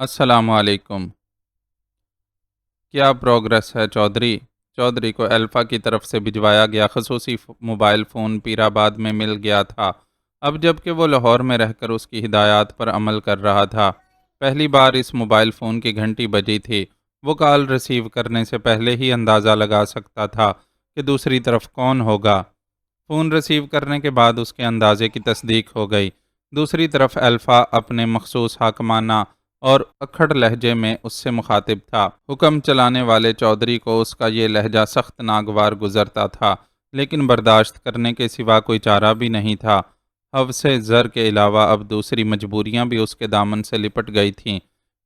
السلام علیکم۔ کیا پروگریس ہے چودھری؟ چودھری کو الفا کی طرف سے بھجوایا گیا خصوصی موبائل فون پیرآباد میں مل گیا تھا۔ اب جب کہ وہ لاہور میں رہ کر اس کی ہدایات پر عمل کر رہا تھا، پہلی بار اس موبائل فون کی گھنٹی بجی تھی۔ وہ کال ریسیو کرنے سے پہلے ہی اندازہ لگا سکتا تھا کہ دوسری طرف کون ہوگا۔ فون ریسیو کرنے کے بعد اس کے اندازے کی تصدیق ہو گئی۔ دوسری طرف الفا اپنے مخصوص حاکمانہ اور اکھڑ لہجے میں اس سے مخاطب تھا۔ حکم چلانے والے چودھری کو اس کا یہ لہجہ سخت ناگوار گزرتا تھا، لیکن برداشت کرنے کے سوا کوئی چارہ بھی نہیں تھا۔ حوث زر کے علاوہ اب دوسری مجبوریاں بھی اس کے دامن سے لپٹ گئی تھیں۔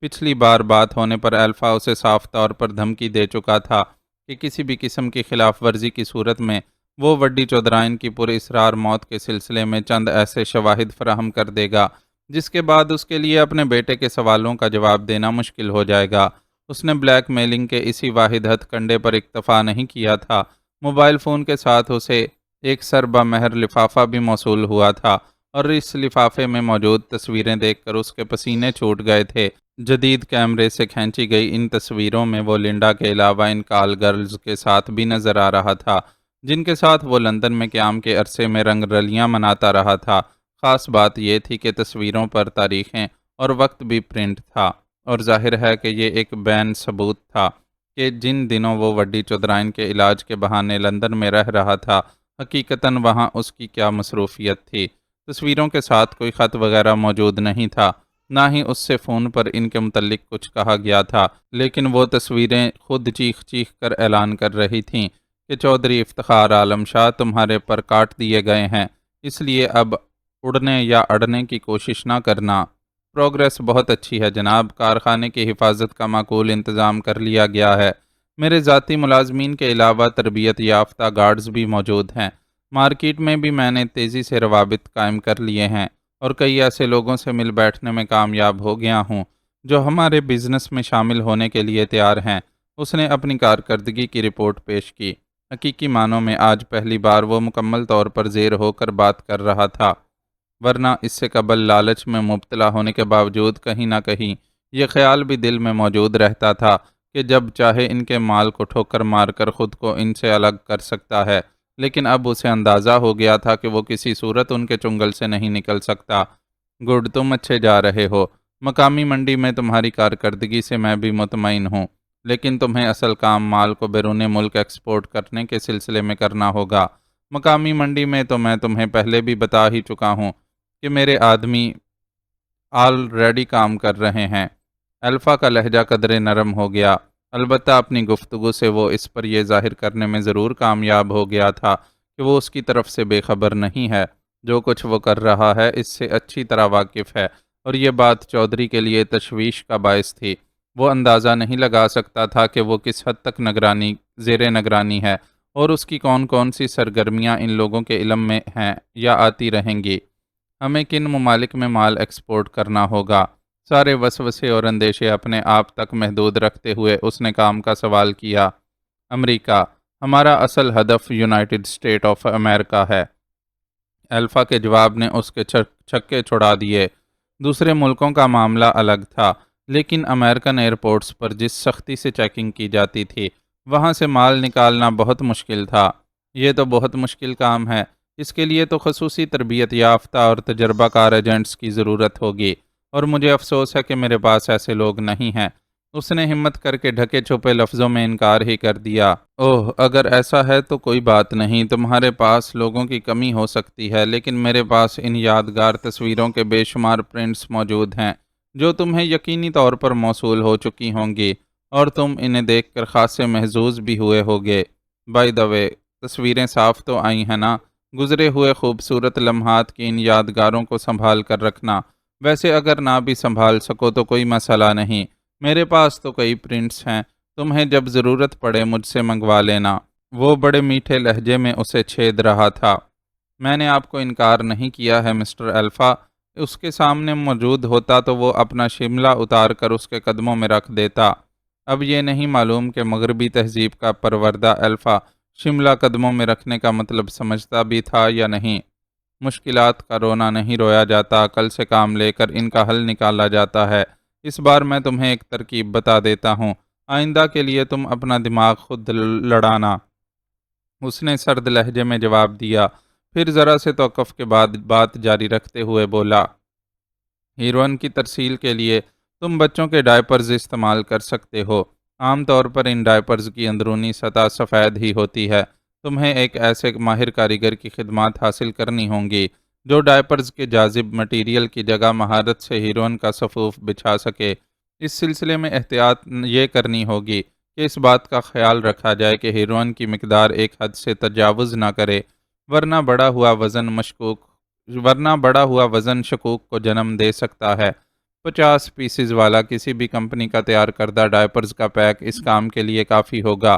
پچھلی بار بات ہونے پر الفا اسے صاف طور پر دھمکی دے چکا تھا کہ کسی بھی قسم کی خلاف ورزی کی صورت میں وہ وڈی چودھرائن کی پر اسرار موت کے سلسلے میں چند ایسے شواہد فراہم کر دے گا جس کے بعد اس کے لیے اپنے بیٹے کے سوالوں کا جواب دینا مشکل ہو جائے گا۔ اس نے بلیک میلنگ کے اسی واحد ہتھ کنڈے پر اکتفا نہیں کیا تھا، موبائل فون کے ساتھ اسے ایک سربا مہر لفافہ بھی موصول ہوا تھا، اور اس لفافے میں موجود تصویریں دیکھ کر اس کے پسینے چھوٹ گئے تھے۔ جدید کیمرے سے کھینچی گئی ان تصویروں میں وہ لنڈا کے علاوہ ان کال گرلز کے ساتھ بھی نظر آ رہا تھا، جن کے ساتھ وہ لندن میں قیام کے عرصے میں رنگ رلیاں مناتا رہا تھا۔ خاص بات یہ تھی کہ تصویروں پر تاریخیں اور وقت بھی پرنٹ تھا، اور ظاہر ہے کہ یہ ایک بین ثبوت تھا کہ جن دنوں وہ وڈی چودھرائن کے علاج کے بہانے لندن میں رہ رہا تھا، حقیقتاً وہاں اس کی کیا مصروفیت تھی۔ تصویروں کے ساتھ کوئی خط وغیرہ موجود نہیں تھا، نہ ہی اس سے فون پر ان کے متعلق کچھ کہا گیا تھا، لیکن وہ تصویریں خود چیخ چیخ کر اعلان کر رہی تھیں کہ چودھری افتخار عالم شاہ تمہارے پر کاٹ دیے گئے ہیں، اس لیے اب اڑنے یا اڑنے کی کوشش نہ کرنا۔ پروگریس بہت اچھی ہے جناب، کارخانے کی حفاظت کا معقول انتظام کر لیا گیا ہے۔ میرے ذاتی ملازمین کے علاوہ تربیت یافتہ گارڈز بھی موجود ہیں۔ مارکیٹ میں بھی میں نے تیزی سے روابط قائم کر لیے ہیں، اور کئی ایسے لوگوں سے مل بیٹھنے میں کامیاب ہو گیا ہوں جو ہمارے بزنس میں شامل ہونے کے لیے تیار ہیں۔ اس نے اپنی کارکردگی کی رپورٹ پیش کی۔ حقیقی معنوں میں آج پہلی بار وہ مکمل طور پر زیر ہو کر بات کر رہا تھا، ورنہ اس سے قبل لالچ میں مبتلا ہونے کے باوجود کہیں نہ کہیں یہ خیال بھی دل میں موجود رہتا تھا کہ جب چاہے ان کے مال کو ٹھوکر مار کر خود کو ان سے الگ کر سکتا ہے، لیکن اب اسے اندازہ ہو گیا تھا کہ وہ کسی صورت ان کے چنگل سے نہیں نکل سکتا۔ گڈ، تم اچھے جا رہے ہو۔ مقامی منڈی میں تمہاری کارکردگی سے میں بھی مطمئن ہوں، لیکن تمہیں اصل کام مال کو بیرون ملک ایکسپورٹ کرنے کے سلسلے میں کرنا ہوگا۔ مقامی منڈی میں تو میں تمہیں پہلے بھی بتا ہی چکا ہوں کہ میرے آدمی آلریڈی کام کر رہے ہیں۔ الفا کا لہجہ قدرے نرم ہو گیا، البتہ اپنی گفتگو سے وہ اس پر یہ ظاہر کرنے میں ضرور کامیاب ہو گیا تھا کہ وہ اس کی طرف سے بے خبر نہیں ہے۔ جو کچھ وہ کر رہا ہے اس سے اچھی طرح واقف ہے، اور یہ بات چودھری کے لیے تشویش کا باعث تھی۔ وہ اندازہ نہیں لگا سکتا تھا کہ وہ کس حد تک زیر نگرانی ہے، اور اس کی کون کون سی سرگرمیاں ان لوگوں کے علم میں ہیں یا آتی رہیں گی۔ ہمیں کن ممالک میں مال ایکسپورٹ کرنا ہوگا؟ سارے وسوسے اور اندیشے اپنے آپ تک محدود رکھتے ہوئے اس نے کام کا سوال کیا۔ امریکہ، ہمارا اصل ہدف یونائٹڈ اسٹیٹ آف امریکہ ہے۔ الفا کے جواب نے اس کے چھکے چھڑا دیے۔ دوسرے ملکوں کا معاملہ الگ تھا، لیکن امریکن ایئرپورٹس پر جس سختی سے چیکنگ کی جاتی تھی، وہاں سے مال نکالنا بہت مشکل تھا۔ یہ تو بہت مشکل کام ہے، اس کے لیے تو خصوصی تربیت یافتہ اور تجربہ کار ایجنٹس کی ضرورت ہوگی، اور مجھے افسوس ہے کہ میرے پاس ایسے لوگ نہیں ہیں۔ اس نے ہمت کر کے ڈھکے چھپے لفظوں میں انکار ہی کر دیا۔ اوہ، اگر ایسا ہے تو کوئی بات نہیں، تمہارے پاس لوگوں کی کمی ہو سکتی ہے، لیکن میرے پاس ان یادگار تصویروں کے بے شمار پرنٹس موجود ہیں جو تمہیں یقینی طور پر موصول ہو چکی ہوں گی، اور تم انہیں دیکھ کر خاصے محظوظ بھی ہوئے ہوگے۔ بائی دا وے، تصویریں صاف تو آئی ہیں نا؟ گزرے ہوئے خوبصورت لمحات کی ان یادگاروں کو سنبھال کر رکھنا۔ ویسے اگر نہ بھی سنبھال سکو تو کوئی مسئلہ نہیں، میرے پاس تو کئی پرنٹس ہیں، تمہیں جب ضرورت پڑے مجھ سے منگوا لینا۔ وہ بڑے میٹھے لہجے میں اسے چھید رہا تھا۔ میں نے آپ کو انکار نہیں کیا ہے مسٹر الفا۔ اس کے سامنے موجود ہوتا تو وہ اپنا شملہ اتار کر اس کے قدموں میں رکھ دیتا۔ اب یہ نہیں معلوم کہ مغربی تہذیب کا پروردہ الفا شملہ قدموں میں رکھنے کا مطلب سمجھتا بھی تھا یا نہیں۔ مشکلات کا رونا نہیں رویا جاتا، عقل سے کام لے کر ان کا حل نکالا جاتا ہے۔ اس بار میں تمہیں ایک ترکیب بتا دیتا ہوں، آئندہ کے لیے تم اپنا دماغ خود لڑانا۔ اس نے سرد لہجے میں جواب دیا، پھر ذرا سے توقف کے بعد بات جاری رکھتے ہوئے بولا، ہیروئن کی ترسیل کے لیے تم بچوں کے ڈائپرز استعمال کر سکتے ہو۔ عام طور پر ان ڈائپرز کی اندرونی سطح سفید ہی ہوتی ہے۔ تمہیں ایک ایسے ماہر کاریگر کی خدمات حاصل کرنی ہوں گی جو ڈائپرز کے جاذب مٹیریل کی جگہ مہارت سے ہیروئن کا صفوف بچھا سکے۔ اس سلسلے میں احتیاط یہ کرنی ہوگی کہ اس بات کا خیال رکھا جائے کہ ہیروئن کی مقدار ایک حد سے تجاوز نہ کرے، ورنہ بڑا ہوا وزن شکوک کو جنم دے سکتا ہے۔ 50 پیسز والا کسی بھی کمپنی کا تیار کردہ ڈائپرز کا پیک اس کام کے لیے کافی ہوگا۔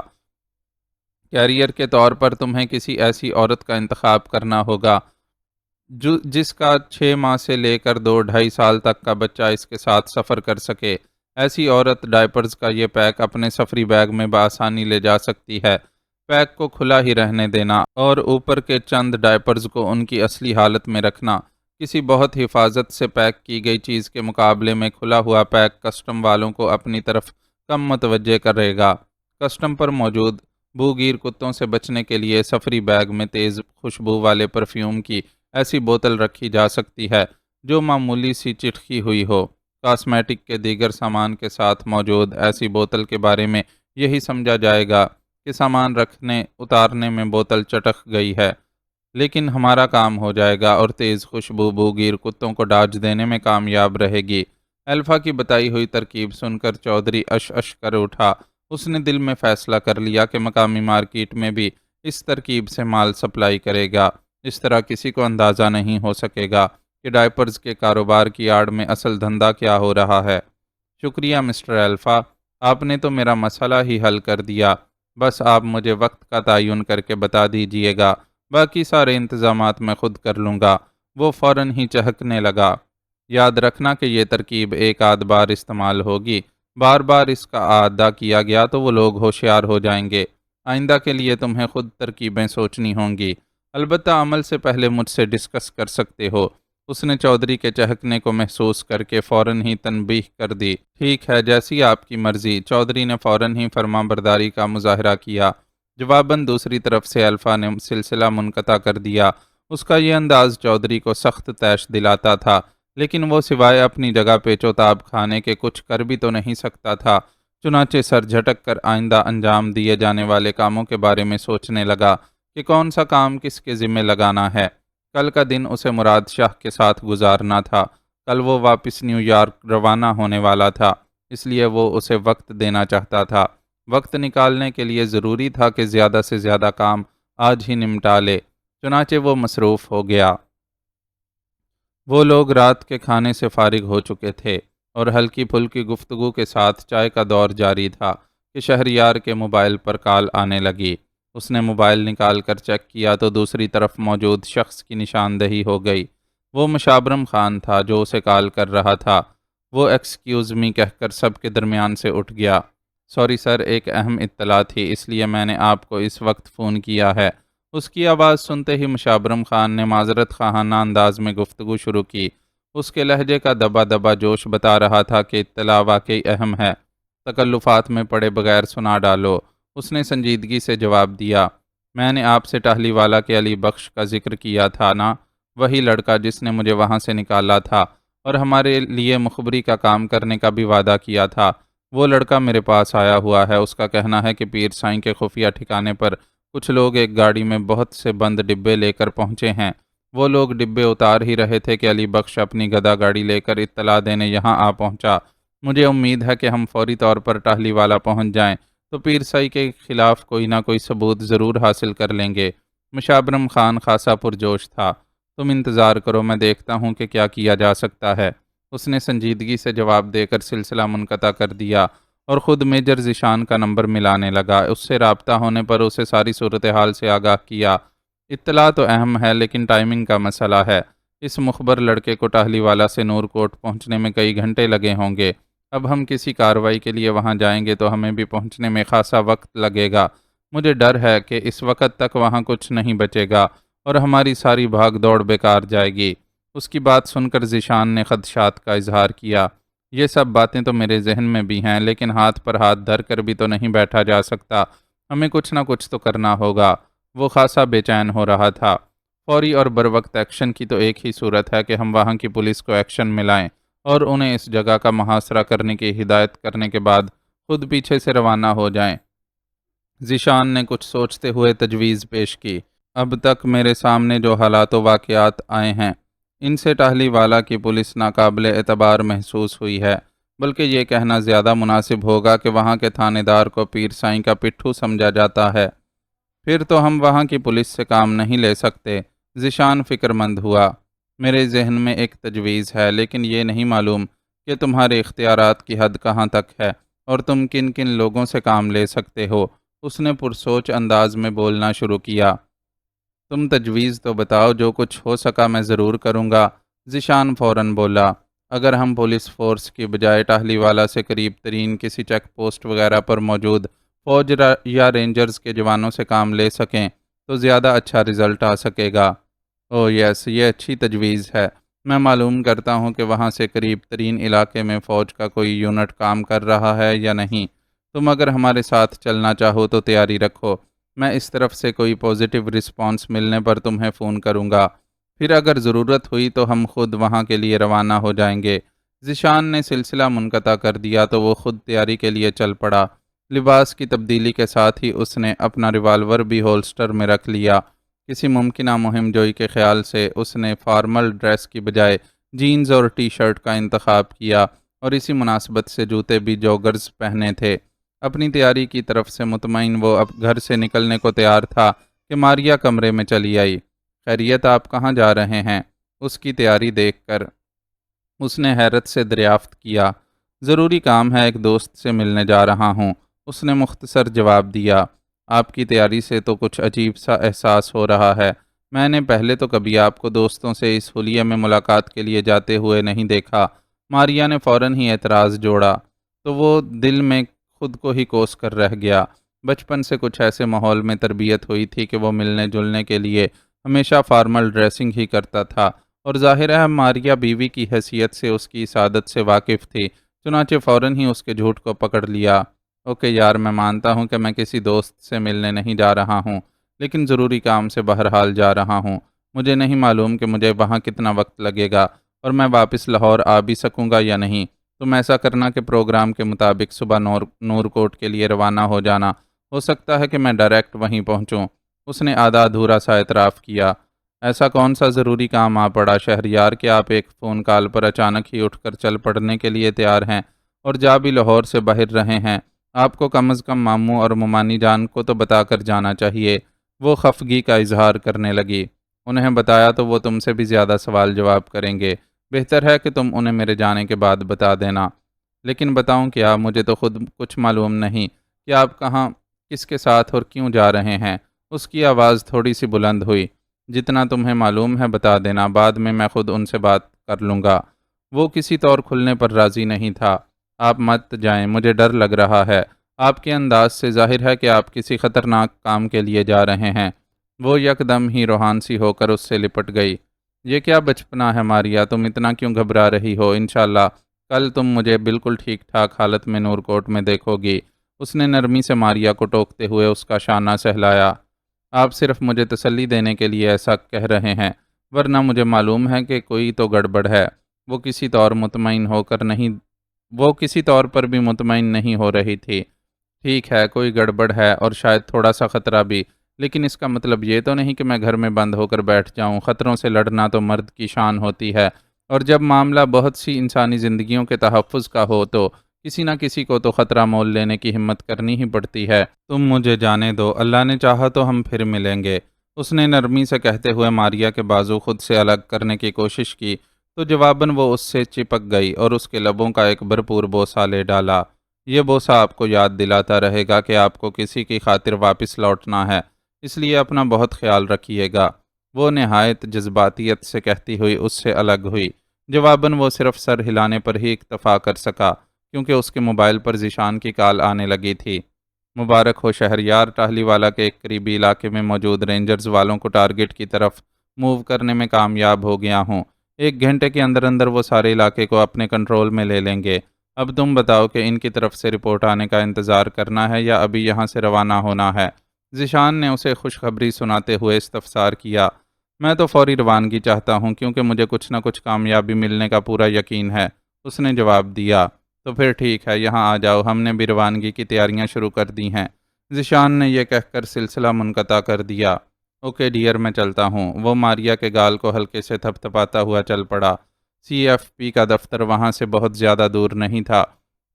کیریئر کے طور پر تمہیں کسی ایسی عورت کا انتخاب کرنا ہوگا جس کا 6 ماہ سے لے کر 2-2.5 سال تک کا بچہ اس کے ساتھ سفر کر سکے۔ ایسی عورت ڈائپرز کا یہ پیک اپنے سفری بیگ میں بآسانی لے جا سکتی ہے۔ پیک کو کھلا ہی رہنے دینا اور اوپر کے چند ڈائپرز کو ان کی اصلی حالت میں رکھنا۔ کسی بہت حفاظت سے پیک کی گئی چیز کے مقابلے میں کھلا ہوا پیک کسٹم والوں کو اپنی طرف کم متوجہ کرے گا۔ کسٹم پر موجود بوگیر کتوں سے بچنے کے لیے سفری بیگ میں تیز خوشبو والے پرفیوم کی ایسی بوتل رکھی جا سکتی ہے جو معمولی سی چٹکی ہوئی ہو۔ کاسمیٹک کے دیگر سامان کے ساتھ موجود ایسی بوتل کے بارے میں یہی سمجھا جائے گا کہ سامان رکھنے اتارنے میں بوتل چٹک گئی ہے، لیکن ہمارا کام ہو جائے گا اور تیز خوشبو بوگیر کتوں کو ڈاج دینے میں کامیاب رہے گی۔ الفا کی بتائی ہوئی ترکیب سن کر چودھری اش کر اٹھا۔ اس نے دل میں فیصلہ کر لیا کہ مقامی مارکیٹ میں بھی اس ترکیب سے مال سپلائی کرے گا۔ اس طرح کسی کو اندازہ نہیں ہو سکے گا کہ ڈائپرز کے کاروبار کی آڑ میں اصل دھندا کیا ہو رہا ہے۔ شکریہ مسٹر الفا، آپ نے تو میرا مسئلہ ہی حل کر دیا۔ بس آپ مجھے وقت کا تعین کر کے بتا دیجئے گا، باقی سارے انتظامات میں خود کر لوں گا۔ وہ فوراً ہی چہکنے لگا۔ یاد رکھنا کہ یہ ترکیب ایک آدھ بار استعمال ہوگی، بار بار اس کا اعادہ کیا گیا تو وہ لوگ ہوشیار ہو جائیں گے۔ آئندہ کے لیے تمہیں خود ترکیبیں سوچنی ہوں گی، البتہ عمل سے پہلے مجھ سے ڈسکس کر سکتے ہو۔ اس نے چودھری کے چہکنے کو محسوس کر کے فوراً ہی تنبیہ کر دی۔ ٹھیک ہے، جیسی آپ کی مرضی۔ چودھری نے فوراً ہی فرما برداری کا مظاہرہ کیا۔ جواباً دوسری طرف سے الفا نے سلسلہ منقطع کر دیا۔ اس کا یہ انداز چودھری کو سخت طیش دلاتا تھا، لیکن وہ سوائے اپنی جگہ پیچ و تاب کھانے کے کچھ کر بھی تو نہیں سکتا تھا۔ چنانچہ سر جھٹک کر آئندہ انجام دیے جانے والے کاموں کے بارے میں سوچنے لگا کہ کون سا کام کس کے ذمہ لگانا ہے۔ کل کا دن اسے مراد شاہ کے ساتھ گزارنا تھا۔ کل وہ واپس نیو یارک روانہ ہونے والا تھا، اس لیے وہ اسے وقت دینا چاہتا تھا۔ وقت نکالنے کے لیے ضروری تھا کہ زیادہ سے زیادہ کام آج ہی نمٹا لے، چنانچہ وہ مصروف ہو گیا۔ وہ لوگ رات کے کھانے سے فارغ ہو چکے تھے اور ہلکی پھلکی گفتگو کے ساتھ چائے کا دور جاری تھا کہ شہریار کے موبائل پر کال آنے لگی۔ اس نے موبائل نکال کر چیک کیا تو دوسری طرف موجود شخص کی نشاندہی ہو گئی۔ وہ مشابرم خان تھا جو اسے کال کر رہا تھا۔ وہ ایکسکیوز می کہہ کر سب کے درمیان سے اٹھ گیا۔ سوری سر، ایک اہم اطلاع تھی، اس لیے میں نے آپ کو اس وقت فون کیا ہے۔ اس کی آواز سنتے ہی مشابرم خان نے معذرت خواہانہ انداز میں گفتگو شروع کی۔ اس کے لہجے کا دبا دبا جوش بتا رہا تھا کہ اطلاع واقعی اہم ہے، تکلفات میں پڑے بغیر سنا ڈالو۔ اس نے سنجیدگی سے جواب دیا، میں نے آپ سے ٹہلی والا کے علی بخش کا ذکر کیا تھا نا، وہی لڑکا جس نے مجھے وہاں سے نکالا تھا اور ہمارے لیے مخبری کا کام کرنے کا بھی وعدہ کیا تھا۔ وہ لڑکا میرے پاس آیا ہوا ہے۔ اس کا کہنا ہے کہ پیر سائیں کے خفیہ ٹھکانے پر کچھ لوگ ایک گاڑی میں بہت سے بند ڈبے لے کر پہنچے ہیں۔ وہ لوگ ڈبے اتار ہی رہے تھے کہ علی بخش اپنی گدا گاڑی لے کر اطلاع دینے یہاں آ پہنچا۔ مجھے امید ہے کہ ہم فوری طور پر ٹہلی والا پہنچ جائیں تو پیر سائی کے خلاف کوئی نہ کوئی ثبوت ضرور حاصل کر لیں گے۔ مشابرم خان خاصا پرجوش تھا۔ تم انتظار کرو، میں دیکھتا ہوں کہ کیا کیا جا سکتا ہے۔ اس نے سنجیدگی سے جواب دے کر سلسلہ منقطع کر دیا اور خود میجر ذیشان کا نمبر ملانے لگا۔ اس سے رابطہ ہونے پر اسے ساری صورتحال سے آگاہ کیا۔ اطلاع تو اہم ہے، لیکن ٹائمنگ کا مسئلہ ہے۔ اس مخبر لڑکے کو ٹہلی والا سے نور کوٹ پہنچنے میں کئی گھنٹے لگے ہوں گے۔ اب ہم کسی کارروائی کے لیے وہاں جائیں گے تو ہمیں بھی پہنچنے میں خاصا وقت لگے گا۔ مجھے ڈر ہے کہ اس وقت تک وہاں کچھ نہیں بچے گا اور ہماری ساری بھاگ دوڑ بیکار جائے گی۔ اس کی بات سن کر ذیشان نے خدشات کا اظہار کیا۔ یہ سب باتیں تو میرے ذہن میں بھی ہیں، لیکن ہاتھ پر ہاتھ دھر کر بھی تو نہیں بیٹھا جا سکتا، ہمیں کچھ نہ کچھ تو کرنا ہوگا۔ وہ خاصا بے چین ہو رہا تھا۔ فوری اور بروقت ایکشن کی تو ایک ہی صورت ہے کہ ہم وہاں کی پولیس کو ایکشن میں لائیں اور انہیں اس جگہ کا محاصرہ کرنے کی ہدایت کرنے کے بعد خود پیچھے سے روانہ ہو جائیں۔ ذیشان نے کچھ سوچتے ہوئے تجویز پیش کی۔ اب تک میرے سامنے جو حالات و واقعات آئے ہیں، ان سے ٹاہلی والا کی پولیس ناقابل اعتبار محسوس ہوئی ہے، بلکہ یہ کہنا زیادہ مناسب ہوگا کہ وہاں کے تھانے دار کو پیر سائیں کا پٹھو سمجھا جاتا ہے۔ پھر تو ہم وہاں کی پولیس سے کام نہیں لے سکتے۔ ذیشان فکر مند ہوا۔ میرے ذہن میں ایک تجویز ہے، لیکن یہ نہیں معلوم کہ تمہارے اختیارات کی حد کہاں تک ہے اور تم کن کن لوگوں سے کام لے سکتے ہو۔ اس نے پرسوچ انداز میں بولنا شروع کیا۔ تم تجویز تو بتاؤ، جو کچھ ہو سکا میں ضرور کروں گا۔ ذیشان فوراً بولا۔ اگر ہم پولیس فورس کی بجائے ٹاہلی والا سے قریب ترین کسی چیک پوسٹ وغیرہ پر موجود فوج یا رینجرز کے جوانوں سے کام لے سکیں تو زیادہ اچھا رزلٹ آ سکے گا۔ او یس، یہ اچھی تجویز ہے۔ میں معلوم کرتا ہوں کہ وہاں سے قریب ترین علاقے میں فوج کا کوئی یونٹ کام کر رہا ہے یا نہیں۔ تم اگر ہمارے ساتھ چلنا چاہو تو تیاری رکھو، میں اس طرف سے کوئی پوزیٹیو رسپانس ملنے پر تمہیں فون کروں گا، پھر اگر ضرورت ہوئی تو ہم خود وہاں کے لیے روانہ ہو جائیں گے۔ ذیشان نے سلسلہ منقطع کر دیا تو وہ خود تیاری کے لیے چل پڑا۔ لباس کی تبدیلی کے ساتھ ہی اس نے اپنا ریوالور بھی ہولسٹر میں رکھ لیا۔ کسی ممکنہ مہم جوئی کے خیال سے اس نے فارمل ڈریس کی بجائے جینز اور ٹی شرٹ کا انتخاب کیا اور اسی مناسبت سے جوتے بھی جوگرز پہنے تھے۔ اپنی تیاری کی طرف سے مطمئن وہ اب گھر سے نکلنے کو تیار تھا کہ ماریا کمرے میں چلی آئی۔ خیریت، آپ کہاں جا رہے ہیں؟ اس کی تیاری دیکھ کر اس نے حیرت سے دریافت کیا۔ ضروری کام ہے، ایک دوست سے ملنے جا رہا ہوں، اس نے مختصر جواب دیا۔ آپ کی تیاری سے تو کچھ عجیب سا احساس ہو رہا ہے۔ میں نے پہلے تو کبھی آپ کو دوستوں سے اس حلیے میں ملاقات کے لیے جاتے ہوئے نہیں دیکھا۔ ماریا نے فوراً ہی اعتراض جوڑا، تو وہ دل میں خود کو ہی کوس کر رہ گیا۔ بچپن سے کچھ ایسے ماحول میں تربیت ہوئی تھی کہ وہ ملنے جلنے کے لیے ہمیشہ فارمل ڈریسنگ ہی کرتا تھا، اور ظاہر ہے ماریا بیوی کی حیثیت سے اس کی اس عادت سے واقف تھی، چنانچہ فوراً ہی اس کے جھوٹ کو پکڑ لیا۔ اوکے یار، میں مانتا ہوں کہ میں کسی دوست سے ملنے نہیں جا رہا ہوں، لیکن ضروری کام سے بہرحال جا رہا ہوں۔ مجھے نہیں معلوم کہ مجھے وہاں کتنا وقت لگے گا اور میں واپس لاہور آ بھی سکوں گا یا نہیں۔ تم ایسا کرنا کہ پروگرام کے مطابق صبح نور کوٹ کے لیے روانہ ہو جانا، ہو سکتا ہے کہ میں ڈائریکٹ وہیں پہنچوں۔ اس نے آدھا ادھورا سا اعتراف کیا۔ ایسا کون سا ضروری کام آ پڑا شہریار کہ آپ ایک فون کال پر اچانک ہی اٹھ کر چل پڑنے کے لیے تیار ہیں اور جا بھی لاہور سے باہر رہے ہیں؟ آپ کو کم از کم ماموں اور ممانی جان کو تو بتا کر جانا چاہیے۔ وہ خفگی کا اظہار کرنے لگی۔ انہیں بتایا تو وہ تم سے بھی زیادہ سوال جواب کریں گے، بہتر ہے کہ تم انہیں میرے جانے کے بعد بتا دینا۔ لیکن بتاؤں کیا؟ مجھے تو خود کچھ معلوم نہیں کہ آپ کہاں، کس کے ساتھ اور کیوں جا رہے ہیں۔ اس کی آواز تھوڑی سی بلند ہوئی۔ جتنا تمہیں معلوم ہے بتا دینا، بعد میں خود ان سے بات کر لوں گا۔ وہ کسی طور کھلنے پر راضی نہیں تھا۔ آپ مت جائیں، مجھے ڈر لگ رہا ہے۔ آپ کے انداز سے ظاہر ہے کہ آپ کسی خطرناک کام کے لیے جا رہے ہیں۔ وہ یکدم ہی روحان سی ہو کر اس سے لپٹ گئی۔ یہ کیا بچپنا ہے ماریا، تم اتنا کیوں گھبرا رہی ہو؟ انشاءاللہ کل تم مجھے بالکل ٹھیک ٹھاک حالت میں نور کوٹ میں دیکھو گی۔ اس نے نرمی سے ماریا کو ٹوکتے ہوئے اس کا شانہ سہلایا۔ آپ صرف مجھے تسلی دینے کے لیے ایسا کہہ رہے ہیں، ورنہ مجھے معلوم ہے کہ کوئی تو گڑبڑ ہے۔ وہ کسی طور پر بھی مطمئن نہیں ہو رہی تھی۔ ٹھیک ہے، کوئی گڑبڑ ہے اور شاید تھوڑا سا خطرہ بھی، لیکن اس کا مطلب یہ تو نہیں کہ میں گھر میں بند ہو کر بیٹھ جاؤں۔ خطروں سے لڑنا تو مرد کی شان ہوتی ہے، اور جب معاملہ بہت سی انسانی زندگیوں کے تحفظ کا ہو تو کسی نہ کسی کو تو خطرہ مول لینے کی ہمت کرنی ہی پڑتی ہے۔ تم مجھے جانے دو، اللہ نے چاہا تو ہم پھر ملیں گے۔ اس نے نرمی سے کہتے ہوئے ماریا کے بازو خود سے الگ کرنے کی کوشش کی تو جواباً وہ اس سے چپک گئی اور اس کے لبوں کا ایک بھرپور بوسہ لے ڈالا۔ یہ بوسہ آپ کو یاد دلاتا رہے گا کہ آپ کو کسی کی خاطر واپس لوٹنا ہے، اس لیے اپنا بہت خیال رکھیے گا۔ وہ نہایت جذباتیت سے کہتی ہوئی اس سے الگ ہوئی۔ جواباً وہ صرف سر ہلانے پر ہی اکتفا کر سکا، کیونکہ اس کے موبائل پر ذیشان کی کال آنے لگی تھی۔ مبارک ہو شہریار، ٹاہلی والا کے ایک قریبی علاقے میں موجود رینجرز والوں کو ٹارگٹ کی طرف موو کرنے میں کامیاب ہو گیا ہوں۔ 1 گھنٹے کے اندر اندر وہ سارے علاقے کو اپنے کنٹرول میں لے لیں گے۔ اب تم بتاؤ کہ ان کی طرف سے رپورٹ آنے کا انتظار کرنا ہے یا ابھی یہاں سے روانہ ہونا ہے؟ ذیشان نے اسے خوشخبری سناتے ہوئے استفسار کیا۔ میں تو فوری روانگی چاہتا ہوں کیونکہ مجھے کچھ نہ کچھ کامیابی ملنے کا پورا یقین ہے، اس نے جواب دیا۔ تو پھر ٹھیک ہے، یہاں آ جاؤ، ہم نے بھی روانگی کی تیاریاں شروع کر دی ہیں۔ ذیشان نے یہ کہہ کر سلسلہ منقطع کر دیا۔ اوکے ڈیئر، میں چلتا ہوں۔ وہ ماریا کے گال کو ہلکے سے تھپتھپاتا ہوا چل پڑا۔ سی ایف پی کا دفتر وہاں سے بہت زیادہ دور نہیں تھا۔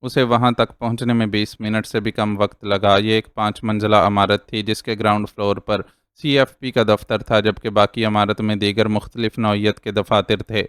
اسے وہاں تک پہنچنے میں 20 منٹ سے بھی کم وقت لگا۔ یہ ایک 5 منزلہ عمارت تھی جس کے گراؤنڈ فلور پر سی ایف پی کا دفتر تھا، جبکہ باقی عمارت میں دیگر مختلف نوعیت کے دفاتر تھے۔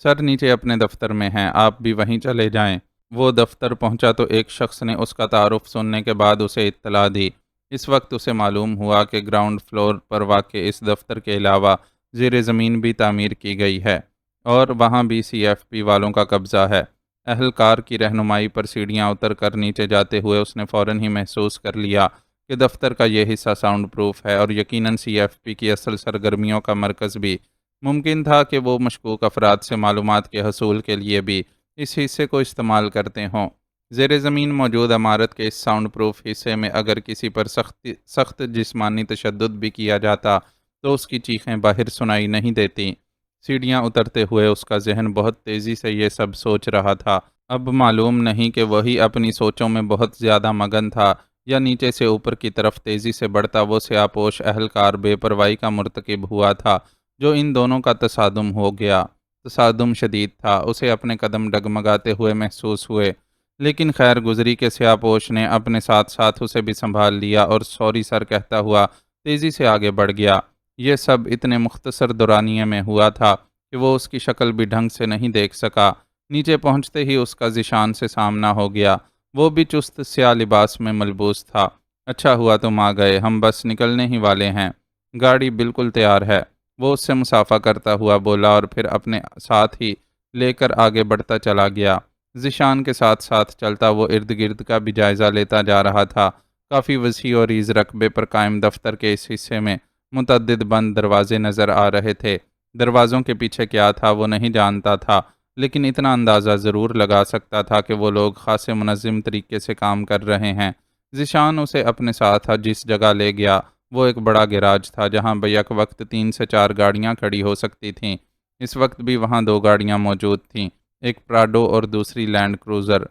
سر نیچے اپنے دفتر میں ہیں، آپ بھی وہیں چلے جائیں۔ وہ دفتر پہنچا تو ایک شخص نے اس کا تعارف سننے کے بعد اسے اطلاع دی۔ اس وقت اسے معلوم ہوا کہ گراؤنڈ فلور پر واقع اس دفتر کے علاوہ زیر زمین بھی تعمیر کی گئی ہے اور وہاں بھی سی ایف پی والوں کا قبضہ ہے۔ اہلکار کی رہنمائی پر سیڑھیاں اتر کر نیچے جاتے ہوئے اس نے فوراً ہی محسوس کر لیا کہ دفتر کا یہ حصہ ساؤنڈ پروف ہے اور یقیناً سی ایف پی کی اصل سرگرمیوں کا مرکز بھی۔ ممکن تھا کہ وہ مشکوک افراد سے معلومات کے حصول کے لیے بھی اس حصے کو استعمال کرتے ہوں۔ زیر زمین موجود عمارت کے اس ساؤنڈ پروف حصے میں اگر کسی پر سخت جسمانی تشدد بھی کیا جاتا تو اس کی چیخیں باہر سنائی نہیں دیتی۔ سیڑھیاں اترتے ہوئے اس کا ذہن بہت تیزی سے یہ سب سوچ رہا تھا۔ اب معلوم نہیں کہ وہی اپنی سوچوں میں بہت زیادہ مگن تھا یا نیچے سے اوپر کی طرف تیزی سے بڑھتا وہ سیاہ پوش اہلکار بے پرواہی کا مرتکب ہوا تھا جو ان دونوں کا تصادم ہو گیا۔ تصادم شدید تھا، اسے اپنے قدم ڈگمگاتے ہوئے محسوس ہوئے، لیکن خیر گزری کے سیاہ پوش نے اپنے ساتھ ساتھ اسے بھی سنبھال لیا اور سوری سر کہتا ہوا تیزی سے آگے بڑھ گیا۔ یہ سب اتنے مختصر دورانیے میں ہوا تھا کہ وہ اس کی شکل بھی ڈھنگ سے نہیں دیکھ سکا۔ نیچے پہنچتے ہی اس کا ذیشان سے سامنا ہو گیا، وہ بھی چست سیاہ لباس میں ملبوس تھا۔ اچھا ہوا تم آ گئے، ہم بس نکلنے ہی والے ہیں، گاڑی بالکل تیار ہے، وہ اس سے مصافحہ کرتا ہوا بولا اور پھر اپنے ساتھ ہی لے کر آگے بڑھتا چلا گیا۔ ذیشان کے ساتھ ساتھ چلتا وہ ارد گرد کا بھی جائزہ لیتا جا رہا تھا۔ کافی وسیع اور ریز رقبے پر قائم دفتر کے اس حصے میں متعدد بند دروازے نظر آ رہے تھے۔ دروازوں کے پیچھے کیا تھا وہ نہیں جانتا تھا، لیکن اتنا اندازہ ضرور لگا سکتا تھا کہ وہ لوگ خاصے منظم طریقے سے کام کر رہے ہیں۔ ذیشان اسے اپنے ساتھ جس جگہ لے گیا وہ ایک بڑا گیراج تھا جہاں بیک وقت 3 سے 4 گاڑیاں کھڑی ہو سکتی تھیں۔ اس وقت بھی وہاں 2 گاڑیاں موجود تھیں، ایک پراڈو اور دوسری لینڈ کروزر۔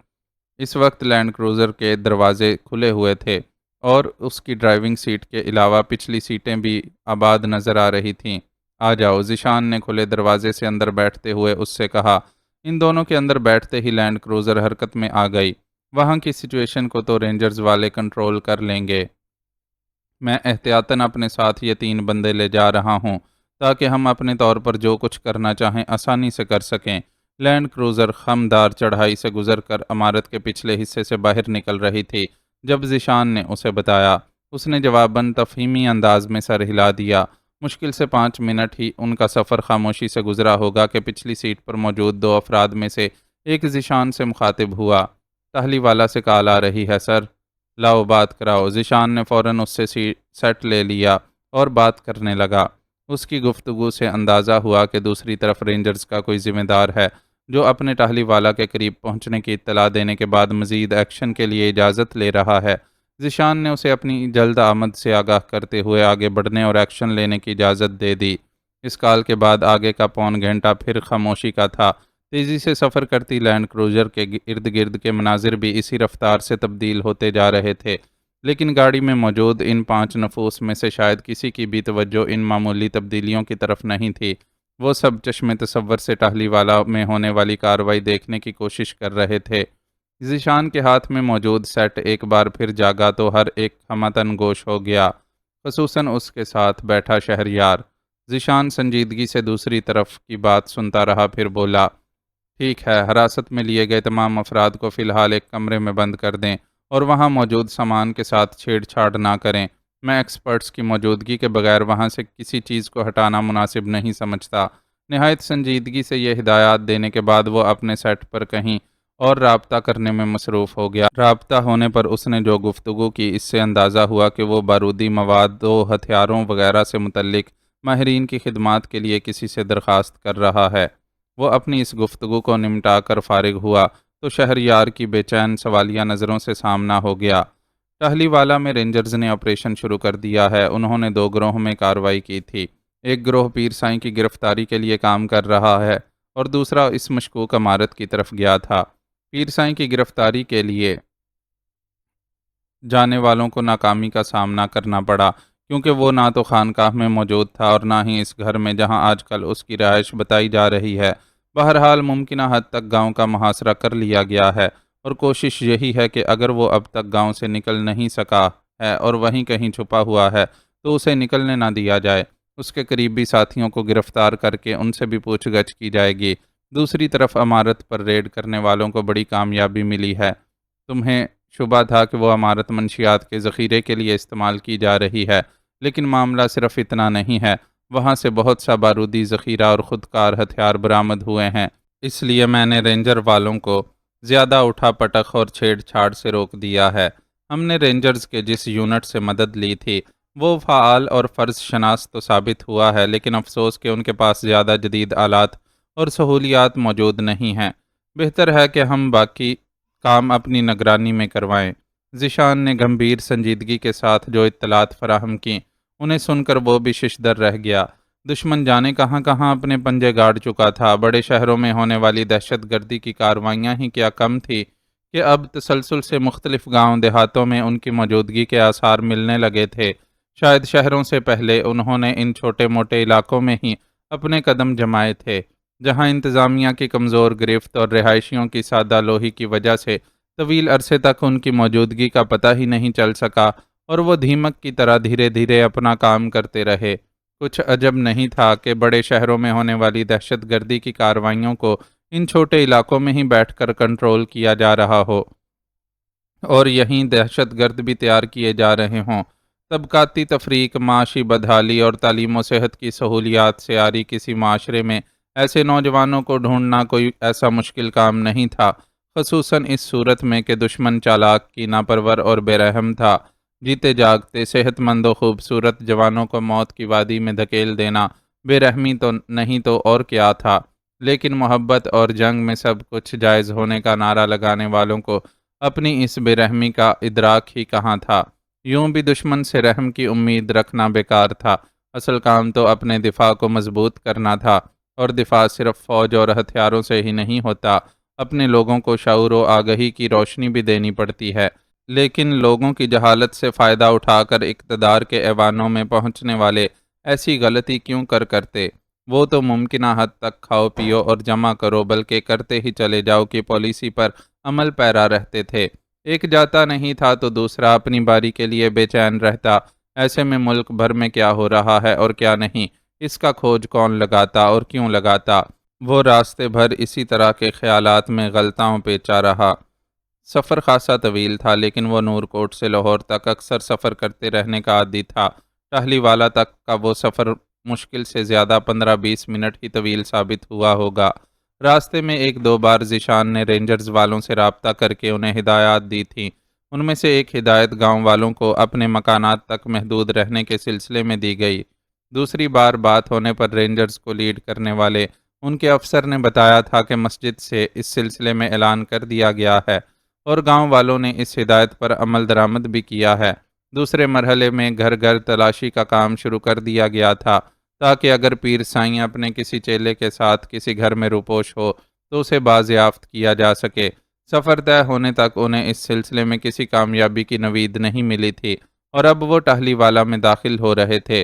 اس وقت لینڈ کروزر کے دروازے کھلے ہوئے تھے اور اس کی ڈرائیونگ سیٹ کے علاوہ پچھلی سیٹیں بھی آباد نظر آ رہی تھیں۔ آ جاؤ، ذیشان نے کھلے دروازے سے اندر بیٹھتے ہوئے اس سے کہا۔ ان دونوں کے اندر بیٹھتے ہی لینڈ کروزر حرکت میں آ گئی۔ وہاں کی سچویشن کو تو رینجرز والے کنٹرول کر لیں گے۔ میں احتیاطاً اپنے ساتھ یہ 3 بندے لے جا رہا ہوں تاکہ ہم اپنے طور پر جو کچھ کرنا چاہیں آسانی سے کر سکیں۔ لینڈ کروزر خمدار چڑھائی سے گزر کر عمارت کے پچھلے حصے سے باہر نکل رہی تھی جب ذیشان نے اسے بتایا۔ اس نے جواباً تفہیمی انداز میں سر ہلا دیا۔ مشکل سے 5 منٹ ہی ان کا سفر خاموشی سے گزرا ہوگا کہ پچھلی سیٹ پر موجود 2 افراد میں سے ایک ذیشان سے مخاطب ہوا۔ ٹہلی والا سے کال آ رہی ہے سر، لاؤ بات کراؤ۔ ذیشان نے فوراً اس سے سیٹ لے لیا اور بات کرنے لگا۔ اس کی گفتگو سے اندازہ ہوا کہ دوسری طرف رینجرز کا کوئی ذمہ دار ہے جو اپنے ٹہلی والا کے قریب پہنچنے کی اطلاع دینے کے بعد مزید ایکشن کے لیے اجازت لے رہا ہے۔ ذیشان نے اسے اپنی جلد آمد سے آگاہ کرتے ہوئے آگے بڑھنے اور ایکشن لینے کی اجازت دے دی۔ اس کال کے بعد آگے کا پون گھنٹہ پھر خاموشی کا تھا۔ تیزی سے سفر کرتی لینڈ کروزر کے ارد گرد کے مناظر بھی اسی رفتار سے تبدیل ہوتے جا رہے تھے، لیکن گاڑی میں موجود ان 5 نفوس میں سے شاید کسی کی بھی توجہ ان معمولی تبدیلیوں کی طرف نہیں تھی۔ وہ سب چشم تصور سے ٹہلی والا میں ہونے والی کارروائی دیکھنے کی کوشش کر رہے تھے۔ ذیشان کے ہاتھ میں موجود سیٹ ایک بار پھر جاگا تو ہر ایک ہمتن گوش ہو گیا، خصوصاً اس کے ساتھ بیٹھا شہریار۔ ذیشان سنجیدگی سے دوسری طرف کی بات سنتا رہا، پھر بولا، ٹھیک ہے، حراست میں لیے گئے تمام افراد کو فی الحال ایک کمرے میں بند کر دیں اور وہاں موجود سامان کے ساتھ چھیڑ چھاڑ نہ کریں۔ میں ایکسپرٹس کی موجودگی کے بغیر وہاں سے کسی چیز کو ہٹانا مناسب نہیں سمجھتا۔ نہایت سنجیدگی سے یہ ہدایات دینے کے بعد وہ اپنے سیٹ پر کہیں اور رابطہ کرنے میں مصروف ہو گیا۔ رابطہ ہونے پر اس نے جو گفتگو کی اس سے اندازہ ہوا کہ وہ بارودی مواد و ہتھیاروں وغیرہ سے متعلق ماہرین کی خدمات کے لیے کسی سے درخواست کر رہا ہے۔ وہ اپنی اس گفتگو کو نمٹا کر فارغ ہوا تو شہریار کی بے چین سوالیہ نظروں سے سامنا ہو گیا۔ ٹہلی والا میں رینجرز نے آپریشن شروع کر دیا ہے۔ انہوں نے دو گروہوں میں کارروائی کی تھی۔ ایک گروہ پیر سائیں کی گرفتاری کے لیے کام کر رہا ہے اور دوسرا اس مشکوک عمارت کی طرف گیا تھا۔ پیر سائیں کی گرفتاری کے لیے جانے والوں کو ناکامی کا سامنا کرنا پڑا، کیونکہ وہ نہ تو خانقاہ میں موجود تھا اور نہ ہی اس گھر میں جہاں آج کل اس کی رہائش بتائی جا رہی ہے۔ بہرحال ممکنہ حد تک گاؤں کا محاصرہ کر لیا گیا ہے اور کوشش یہی ہے کہ اگر وہ اب تک گاؤں سے نکل نہیں سکا ہے اور وہیں کہیں چھپا ہوا ہے تو اسے نکلنے نہ دیا جائے۔ اس کے قریبی ساتھیوں کو گرفتار کر کے ان سے بھی پوچھ گچھ کی جائے گی۔ دوسری طرف عمارت پر ریڈ کرنے والوں کو بڑی کامیابی ملی ہے۔ تمہیں شبہ تھا کہ وہ عمارت منشیات کے ذخیرے کے لیے استعمال کی جا رہی ہے، لیکن معاملہ صرف اتنا نہیں ہے۔ وہاں سے بہت سا بارودی ذخیرہ اور خودکار ہتھیار برآمد ہوئے ہیں۔ اس لیے میں نے رینجر والوں کو زیادہ اٹھا پٹخ اور چھیڑ چھاڑ سے روک دیا ہے۔ ہم نے رینجرز کے جس یونٹ سے مدد لی تھی وہ فعال اور فرض شناس تو ثابت ہوا ہے، لیکن افسوس کہ ان کے پاس زیادہ جدید آلات اور سہولیات موجود نہیں ہیں۔ بہتر ہے کہ ہم باقی کام اپنی نگرانی میں کروائیں۔ ذیشان نے گمبھیر سنجیدگی کے ساتھ جو اطلاعات فراہم کیں انہیں سن کر وہ بھی ششدر رہ گیا۔ دشمن جانے کہاں کہاں اپنے پنجے گاڑ چکا تھا۔ بڑے شہروں میں ہونے والی دہشت گردی کی کارروائیاں ہی کیا کم تھی کہ اب تسلسل سے مختلف گاؤں دیہاتوں میں ان کی موجودگی کے آثار ملنے لگے تھے۔ شاید شہروں سے پہلے انہوں نے ان چھوٹے موٹے علاقوں میں ہی اپنے قدم جمائے تھے، جہاں انتظامیہ کی کمزور گرفت اور رہائشیوں کی سادہ لوہی کی وجہ سے طویل عرصے تک ان کی موجودگی کا پتہ ہی نہیں چل سکا اور وہ دھیمک کی طرح دھیرے دھیرے اپنا کام کرتے رہے۔ کچھ عجب نہیں تھا کہ بڑے شہروں میں ہونے والی دہشت گردی کی کارروائیوں کو ان چھوٹے علاقوں میں ہی بیٹھ کر کنٹرول کیا جا رہا ہو اور یہیں دہشت گرد بھی تیار کیے جا رہے ہوں۔ طبقاتی تفریق، معاشی بدحالی اور تعلیم و صحت کی سہولیات سے عاری کسی معاشرے میں ایسے نوجوانوں کو ڈھونڈنا کوئی ایسا مشکل کام نہیں تھا، خصوصاً اس صورت میں کہ دشمن چالاک، کینہ پرور اور بے رحم تھا۔ جیتے جاگتے صحت مند و خوبصورت جوانوں کو موت کی وادی میں دھکیل دینا بے رحمی تو نہیں تو اور کیا تھا؟ لیکن محبت اور جنگ میں سب کچھ جائز ہونے کا نعرہ لگانے والوں کو اپنی اس بے رحمی کا ادراک ہی کہاں تھا؟ یوں بھی دشمن سے رحم کی امید رکھنا بیکار تھا۔ اصل کام تو اپنے دفاع کو مضبوط کرنا تھا، اور دفاع صرف فوج اور ہتھیاروں سے ہی نہیں ہوتا، اپنے لوگوں کو شعور و آگہی کی روشنی بھی دینی پڑتی ہے۔ لیکن لوگوں کی جہالت سے فائدہ اٹھا کر اقتدار کے ایوانوں میں پہنچنے والے ایسی غلطی کیوں کرتے؟ وہ تو ممکنہ حد تک کھاؤ پیو اور جمع کرو بلکہ کرتے ہی چلے جاؤ کی پالیسی پر عمل پیرا رہتے تھے۔ ایک جاتا نہیں تھا تو دوسرا اپنی باری کے لیے بے چین رہتا۔ ایسے میں ملک بھر میں کیا ہو رہا ہے اور کیا نہیں، اس کا کھوج کون لگاتا اور کیوں لگاتا؟ وہ راستے بھر اسی طرح کے خیالات میں غلطاؤں پیچا رہا۔ سفر خاصا طویل تھا، لیکن وہ نور کوٹ سے لاہور تک اکثر سفر کرتے رہنے کا عادی تھا۔ ٹہلی والا تک کا وہ سفر مشکل سے زیادہ 15-20 منٹ ہی طویل ثابت ہوا ہوگا۔ راستے میں ایک دو بار ذیشان نے رینجرز والوں سے رابطہ کر کے انہیں ہدایات دی تھیں۔ ان میں سے ایک ہدایت گاؤں والوں کو اپنے مکانات تک محدود رہنے کے سلسلے میں دی گئی۔ دوسری بار بات ہونے پر رینجرز کو لیڈ کرنے والے ان کے افسر نے بتایا تھا کہ مسجد سے اس سلسلے میں اعلان کر دیا گیا ہے اور گاؤں والوں نے اس ہدایت پر عمل درآمد بھی کیا ہے۔ دوسرے مرحلے میں گھر گھر تلاشی کا کام شروع کر دیا گیا تھا، تاکہ اگر پیر سائیں اپنے کسی چیلے کے ساتھ کسی گھر میں روپوش ہو تو اسے بازیافت کیا جا سکے۔ سفر طے ہونے تک انہیں اس سلسلے میں کسی کامیابی کی نوید نہیں ملی تھی اور اب وہ ٹہلی والا میں داخل ہو رہے تھے۔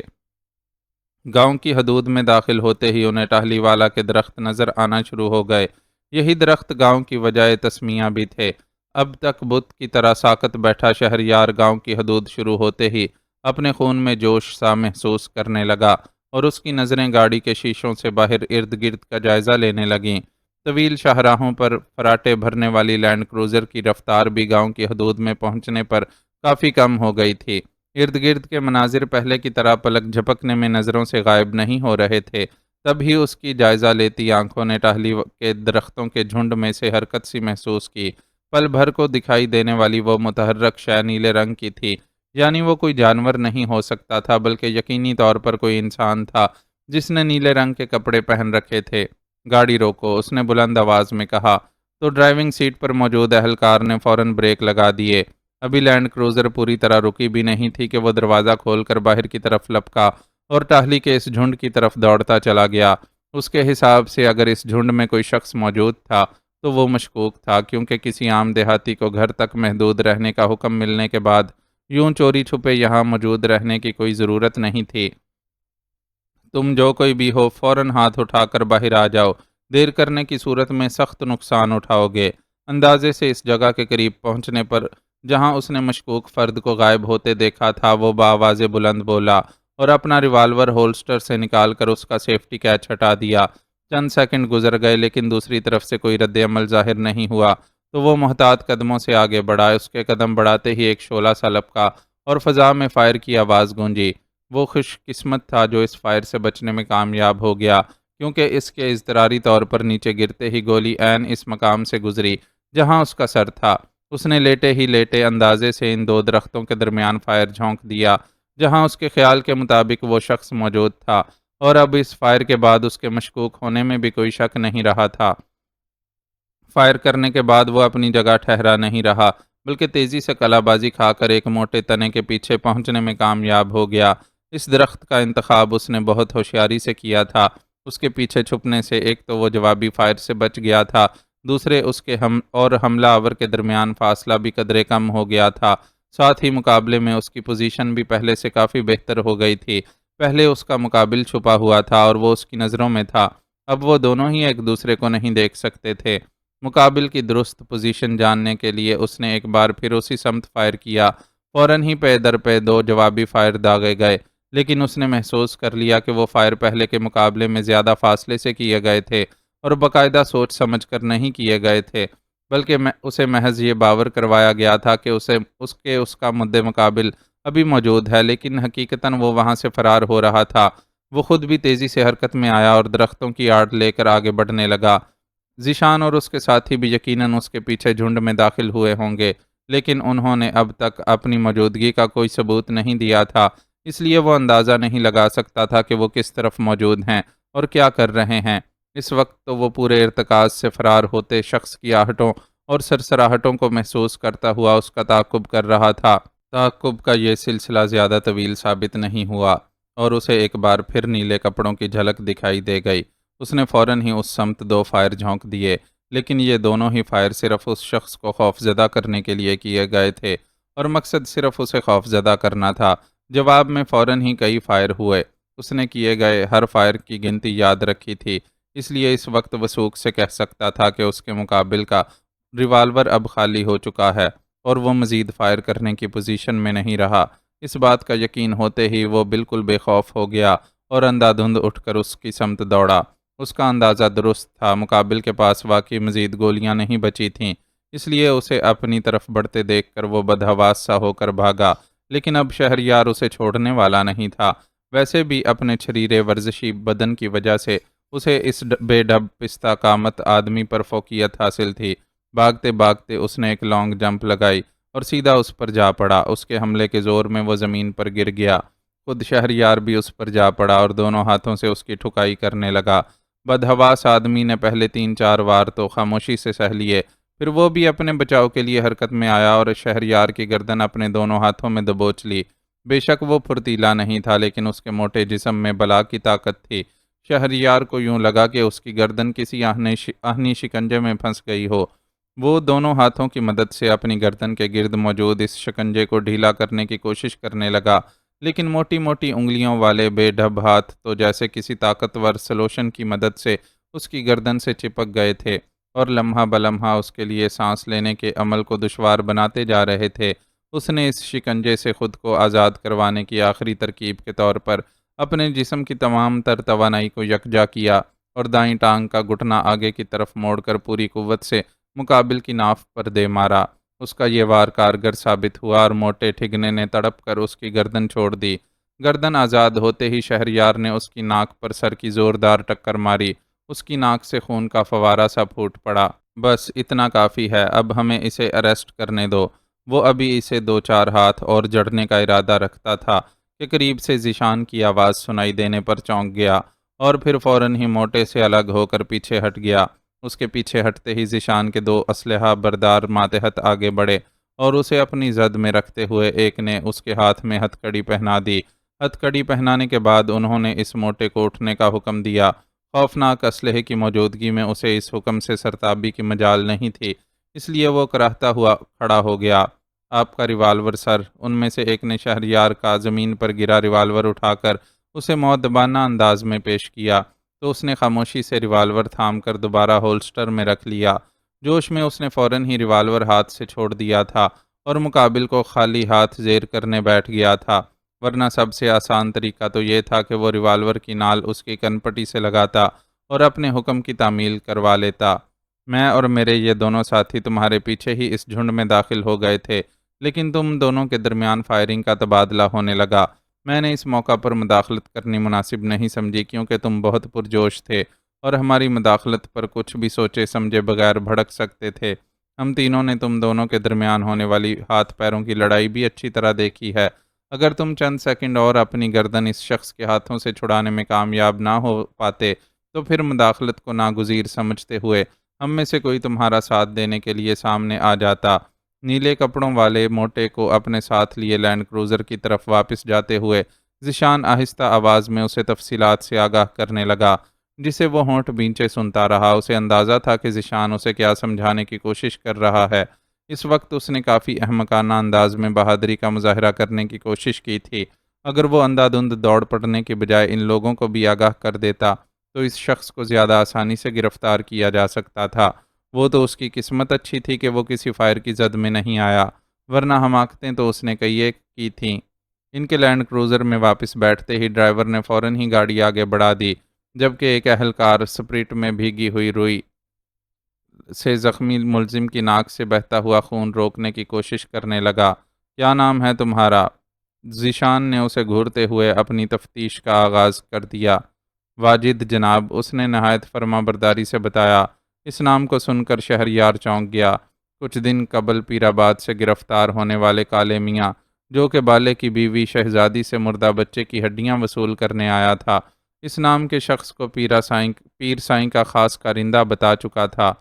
گاؤں کی حدود میں داخل ہوتے ہی انہیں ٹہلی والا کے درخت نظر آنا شروع ہو گئے۔ یہی درخت گاؤں کی وجہ تسمیہ بھی تھے۔ اب تک بت کی طرح ساکت بیٹھا شہریار گاؤں کی حدود شروع ہوتے ہی اپنے خون میں جوش سا محسوس کرنے لگا اور اس کی نظریں گاڑی کے شیشوں سے باہر ارد گرد کا جائزہ لینے لگیں۔ طویل شاہراہوں پر فراٹے بھرنے والی لینڈ کروزر کی رفتار بھی گاؤں کی حدود میں پہنچنے پر کافی کم ہو گئی تھی۔ ارد گرد کے مناظر پہلے کی طرح پلک جھپکنے میں نظروں سے غائب نہیں ہو رہے تھے۔ تب ہی اس کی جائزہ لیتی آنکھوں نے ٹہلی کے درختوں کے جھنڈ میں سے حرکت سی محسوس کی۔ پل بھر کو دکھائی دینے والی وہ متحرک شے نیلے رنگ کی تھی، یعنی وہ کوئی جانور نہیں ہو سکتا تھا بلکہ یقینی طور پر کوئی انسان تھا جس نے نیلے رنگ کے کپڑے پہن رکھے تھے۔ گاڑی روکو، اس نے بلند آواز میں کہا، تو ڈرائیونگ سیٹ پر موجود اہلکار نے فوراً بریک لگا دیے۔ ابھی لینڈ کروزر پوری طرح رکی بھی نہیں تھی کہ وہ دروازہ کھول کر باہر کی طرف لپکا اور ٹاہلی کے اس جھنڈ کی طرف دوڑتا چلا گیا۔ اس کے حساب سے اگر اس جھنڈ میں کوئی شخص موجود تھا تو وہ مشکوک تھا، کیونکہ کسی عام دیہاتی کو گھر تک محدود رہنے کا حکم ملنے کے بعد یوں چوری چھپے یہاں موجود رہنے کی کوئی ضرورت نہیں تھی۔ تم جو کوئی بھی ہو فوراً ہاتھ اٹھا کر باہر آ جاؤ، دیر کرنے کی صورت میں سخت نقصان اٹھاؤ گے۔ اندازے سے اس جگہ کے قریب پہنچنے پر جہاں اس نے مشکوک فرد کو غائب ہوتے دیکھا تھا، وہ بآواز بلند بولا اور اپنا ریوالور ہولسٹر سے نکال کر اس کا سیفٹی کیچ ہٹا دیا۔ چند سیکنڈ گزر گئے لیکن دوسری طرف سے کوئی رد عمل ظاہر نہیں ہوا، تو وہ محتاط قدموں سے آگے بڑھا۔ اس کے قدم بڑھاتے ہی ایک شعلہ سا لپکا اور فضا میں فائر کی آواز گونجی۔ وہ خوش قسمت تھا جو اس فائر سے بچنے میں کامیاب ہو گیا، کیونکہ اس کے اضطراری طور پر نیچے گرتے ہی گولی عین اس مقام سے گزری جہاں اس کا سر تھا۔ اس نے لیٹے ہی لیٹے اندازے سے ان دو درختوں کے درمیان فائر جھونک دیا جہاں اس کے خیال کے مطابق وہ شخص موجود تھا، اور اب اس فائر کے بعد اس کے مشکوک ہونے میں بھی کوئی شک نہیں رہا تھا۔ فائر کرنے کے بعد وہ اپنی جگہ ٹھہرا نہیں رہا، بلکہ تیزی سے کلا بازی کھا کر ایک موٹے تنے کے پیچھے پہنچنے میں کامیاب ہو گیا۔ اس درخت کا انتخاب اس نے بہت ہوشیاری سے کیا تھا۔ اس کے پیچھے چھپنے سے ایک تو وہ جوابی فائر سے بچ گیا تھا، دوسرے اس کے اور حملہ آور کے درمیان فاصلہ بھی قدرے کم ہو گیا تھا۔ ساتھ ہی مقابلے میں اس کی پوزیشن بھی پہلے سے کافی بہتر ہو گئی تھی۔ پہلے اس کا مقابل چھپا ہوا تھا اور وہ اس کی نظروں میں تھا، اب وہ دونوں ہی ایک دوسرے کو نہیں دیکھ سکتے تھے۔ مقابل کی درست پوزیشن جاننے کے لیے اس نے ایک بار پھر اسی سمت فائر کیا۔ فوراً ہی پے در پہ دو جوابی فائر داغے گئے، لیکن اس نے محسوس کر لیا کہ وہ فائر پہلے کے مقابلے میں زیادہ فاصلے سے کیے گئے تھے اور باقاعدہ سوچ سمجھ کر نہیں کیے گئے تھے، بلکہ اسے محض یہ باور کروایا گیا تھا کہ اس کا مد مقابل ابھی موجود ہے، لیکن حقیقتاً وہ وہاں سے فرار ہو رہا تھا۔ وہ خود بھی تیزی سے حرکت میں آیا اور درختوں کی آڑ لے کر آگے بڑھنے لگا۔ ذیشان اور اس کے ساتھی بھی یقیناً اس کے پیچھے جھنڈ میں داخل ہوئے ہوں گے، لیکن انہوں نے اب تک اپنی موجودگی کا کوئی ثبوت نہیں دیا تھا، اس لیے وہ اندازہ نہیں لگا سکتا تھا کہ وہ کس طرف موجود ہیں اور کیا کر رہے ہیں۔ اس وقت تو وہ پورے ارتکاز سے فرار ہوتے شخص کی آہٹوں اور سرسراہٹوں کو محسوس کرتا ہوا اس کا تعاقب کر رہا تھا۔ تعاقب کا یہ سلسلہ زیادہ طویل ثابت نہیں ہوا اور اسے ایک بار پھر نیلے کپڑوں کی جھلک دکھائی دے گئی۔ اس نے فوراً ہی اس سمت دو فائر جھونک دیے، لیکن یہ دونوں ہی فائر صرف اس شخص کو خوف زدہ کرنے کے لیے کیے گئے تھے، اور مقصد صرف اسے خوف زدہ کرنا تھا۔ جواب میں فوراً ہی کئی فائر ہوئے۔ اس نے کیے گئے ہر فائر کی گنتی یاد رکھی تھی، اس لیے اس وقت وثوق سے کہہ سکتا تھا کہ اس کے مقابل کا ریوالور اب خالی ہو چکا ہے اور وہ مزید فائر کرنے کی پوزیشن میں نہیں رہا۔ اس بات کا یقین ہوتے ہی وہ بالکل بے خوف ہو گیا اور اندھا دھند اٹھ کر اس کی سمت دوڑا۔ اس کا اندازہ درست تھا، مقابل کے پاس واقعی مزید گولیاں نہیں بچی تھیں، اس لیے اسے اپنی طرف بڑھتے دیکھ کر وہ بدحواس سا ہو کر بھاگا، لیکن اب شہریار اسے چھوڑنے والا نہیں تھا۔ ویسے بھی اپنے چھریرے ورزشی بدن کی وجہ سے اسے اس بے ڈب پستہ قامت آدمی پر فوقیت حاصل تھی۔ بھاگتے بھاگتے اس نے ایک لانگ جمپ لگائی اور سیدھا اس پر جا پڑا۔ اس کے حملے کے زور میں وہ زمین پر گر گیا۔ خود شہریار بھی اس پر جا پڑا اور دونوں ہاتھوں سے اس کی ٹھکائی کرنے لگا۔ بدحواس آدمی نے پہلے 3-4 وار تو خاموشی سے سہ لیے، پھر وہ بھی اپنے بچاؤ کے لیے حرکت میں آیا اور شہریار کی گردن اپنے دونوں ہاتھوں میں دبوچ لی۔ بے شک وہ پھرتیلا نہیں تھا، لیکن اس کے موٹے جسم میں بلا کی طاقت تھی۔ شہریار کو یوں لگا کہ اس کی گردن کسی آہنی شکنجے میں پھنس گئی ہو۔ وہ دونوں ہاتھوں کی مدد سے اپنی گردن کے گرد موجود اس شکنجے کو ڈھیلا کرنے کی کوشش کرنے لگا، لیکن موٹی موٹی انگلیوں والے بے ڈھب ہاتھ تو جیسے کسی طاقتور سلوشن کی مدد سے اس کی گردن سے چپک گئے تھے اور لمحہ بلمحہ اس کے لیے سانس لینے کے عمل کو دشوار بناتے جا رہے تھے۔ اس نے اس شکنجے سے خود کو آزاد کروانے کی آخری ترکیب کے طور پر اپنے جسم کی تمام تر توانائی کو یکجا کیا اور دائیں ٹانگ کا گھٹنا آگے کی طرف موڑ کر پوری قوت سے مقابل کی ناف پر دے مارا۔ اس کا یہ وار کارگر ثابت ہوا اور موٹے ٹھگنے نے تڑپ کر اس کی گردن چھوڑ دی۔ گردن آزاد ہوتے ہی شہریار نے اس کی ناک پر سر کی زوردار ٹکر ماری۔ اس کی ناک سے خون کا فوارہ سا پھوٹ پڑا۔ بس اتنا کافی ہے، اب ہمیں اسے اریسٹ کرنے دو۔ وہ ابھی اسے 2-4 ہاتھ اور جڑنے کا ارادہ رکھتا تھا کہ قریب سے ذیشان کی آواز سنائی دینے پر چونک گیا اور پھر فوراً ہی موٹے سے الگ ہو کر پیچھے ہٹ گیا۔ اس کے پیچھے ہٹتے ہی ذیشان کے 2 اسلحہ بردار ماتحت آگے بڑھے اور اسے اپنی زد میں رکھتے ہوئے ایک نے اس کے ہاتھ میں ہتھ کڑی پہنا دی۔ ہتھ کڑی پہنانے کے بعد انہوں نے اس موٹے کو اٹھنے کا حکم دیا۔ خوفناک اسلحے کی موجودگی میں اسے اس حکم سے سرتابی کی مجال نہیں تھی، اس لیے وہ کراہتا ہوا کھڑا ہو گیا۔ آپ کا ریوالور سر! ان میں سے ایک نے شہریار کا زمین پر گرا ریوالور اٹھا کر اسے مؤدبانہ انداز میں پیش کیا تو اس نے خاموشی سے ریوالور تھام کر دوبارہ ہولسٹر میں رکھ لیا۔ جوش میں اس نے فوراً ہی ریوالور ہاتھ سے چھوڑ دیا تھا اور مقابل کو خالی ہاتھ زیر کرنے بیٹھ گیا تھا، ورنہ سب سے آسان طریقہ تو یہ تھا کہ وہ ریوالور کی نال اس کی کنپٹی سے لگاتا اور اپنے حکم کی تعمیل کروا لیتا۔ میں اور میرے یہ دونوں ساتھی تمہارے پیچھے ہی اس جھنڈ میں داخل ہو گئے تھے، لیکن تم دونوں کے درمیان فائرنگ کا تبادلہ ہونے لگا۔ میں نے اس موقع پر مداخلت کرنی مناسب نہیں سمجھی کیونکہ تم بہت پرجوش تھے اور ہماری مداخلت پر کچھ بھی سوچے سمجھے بغیر بھڑک سکتے تھے۔ ہم تینوں نے تم دونوں کے درمیان ہونے والی ہاتھ پیروں کی لڑائی بھی اچھی طرح دیکھی ہے۔ اگر تم چند سیکنڈ اور اپنی گردن اس شخص کے ہاتھوں سے چھڑانے میں کامیاب نہ ہو پاتے تو پھر مداخلت کو ناگزیر سمجھتے ہوئے ہم میں سے کوئی تمہارا ساتھ دینے کے لیے سامنے آ جاتا۔ نیلے کپڑوں والے موٹے کو اپنے ساتھ لیے لینڈ کروزر کی طرف واپس جاتے ہوئے ذیشان آہستہ آواز میں اسے تفصیلات سے آگاہ کرنے لگا، جسے وہ ہونٹ بھینچے سنتا رہا۔ اسے اندازہ تھا کہ ذیشان اسے کیا سمجھانے کی کوشش کر رہا ہے۔ اس وقت اس نے کافی احمقانہ انداز میں بہادری کا مظاہرہ کرنے کی کوشش کی تھی۔ اگر وہ اندھا دھند دوڑ پڑنے کے بجائے ان لوگوں کو بھی آگاہ کر دیتا تو اس شخص کو زیادہ آسانی سے گرفتار کیا جا سکتا تھا۔ وہ تو اس کی قسمت اچھی تھی کہ وہ کسی فائر کی زد میں نہیں آیا، ورنہ حماقتیں تو اس نے کئی ایک کی تھیں۔ ان کے لینڈ کروزر میں واپس بیٹھتے ہی ڈرائیور نے فوراً ہی گاڑی آگے بڑھا دی، جبکہ ایک اہلکار اسپرٹ میں بھیگی ہوئی روئی سے زخمی ملزم کی ناک سے بہتا ہوا خون روکنے کی کوشش کرنے لگا۔ کیا نام ہے تمہارا؟ ذیشان نے اسے گھورتے ہوئے اپنی تفتیش کا آغاز کر دیا۔ واجد جناب، اس نے نہایت فرما برداری سے بتایا۔ اس نام کو سن کر شہریار چونک گیا۔ کچھ دن قبل پیرآباد سے گرفتار ہونے والے کالے میاں، جو کہ بالے کی بیوی شہزادی سے مردہ بچے کی ہڈیاں وصول کرنے آیا تھا، اس نام کے شخص کو پیر سائیں کا خاص کارندہ بتا چکا تھا۔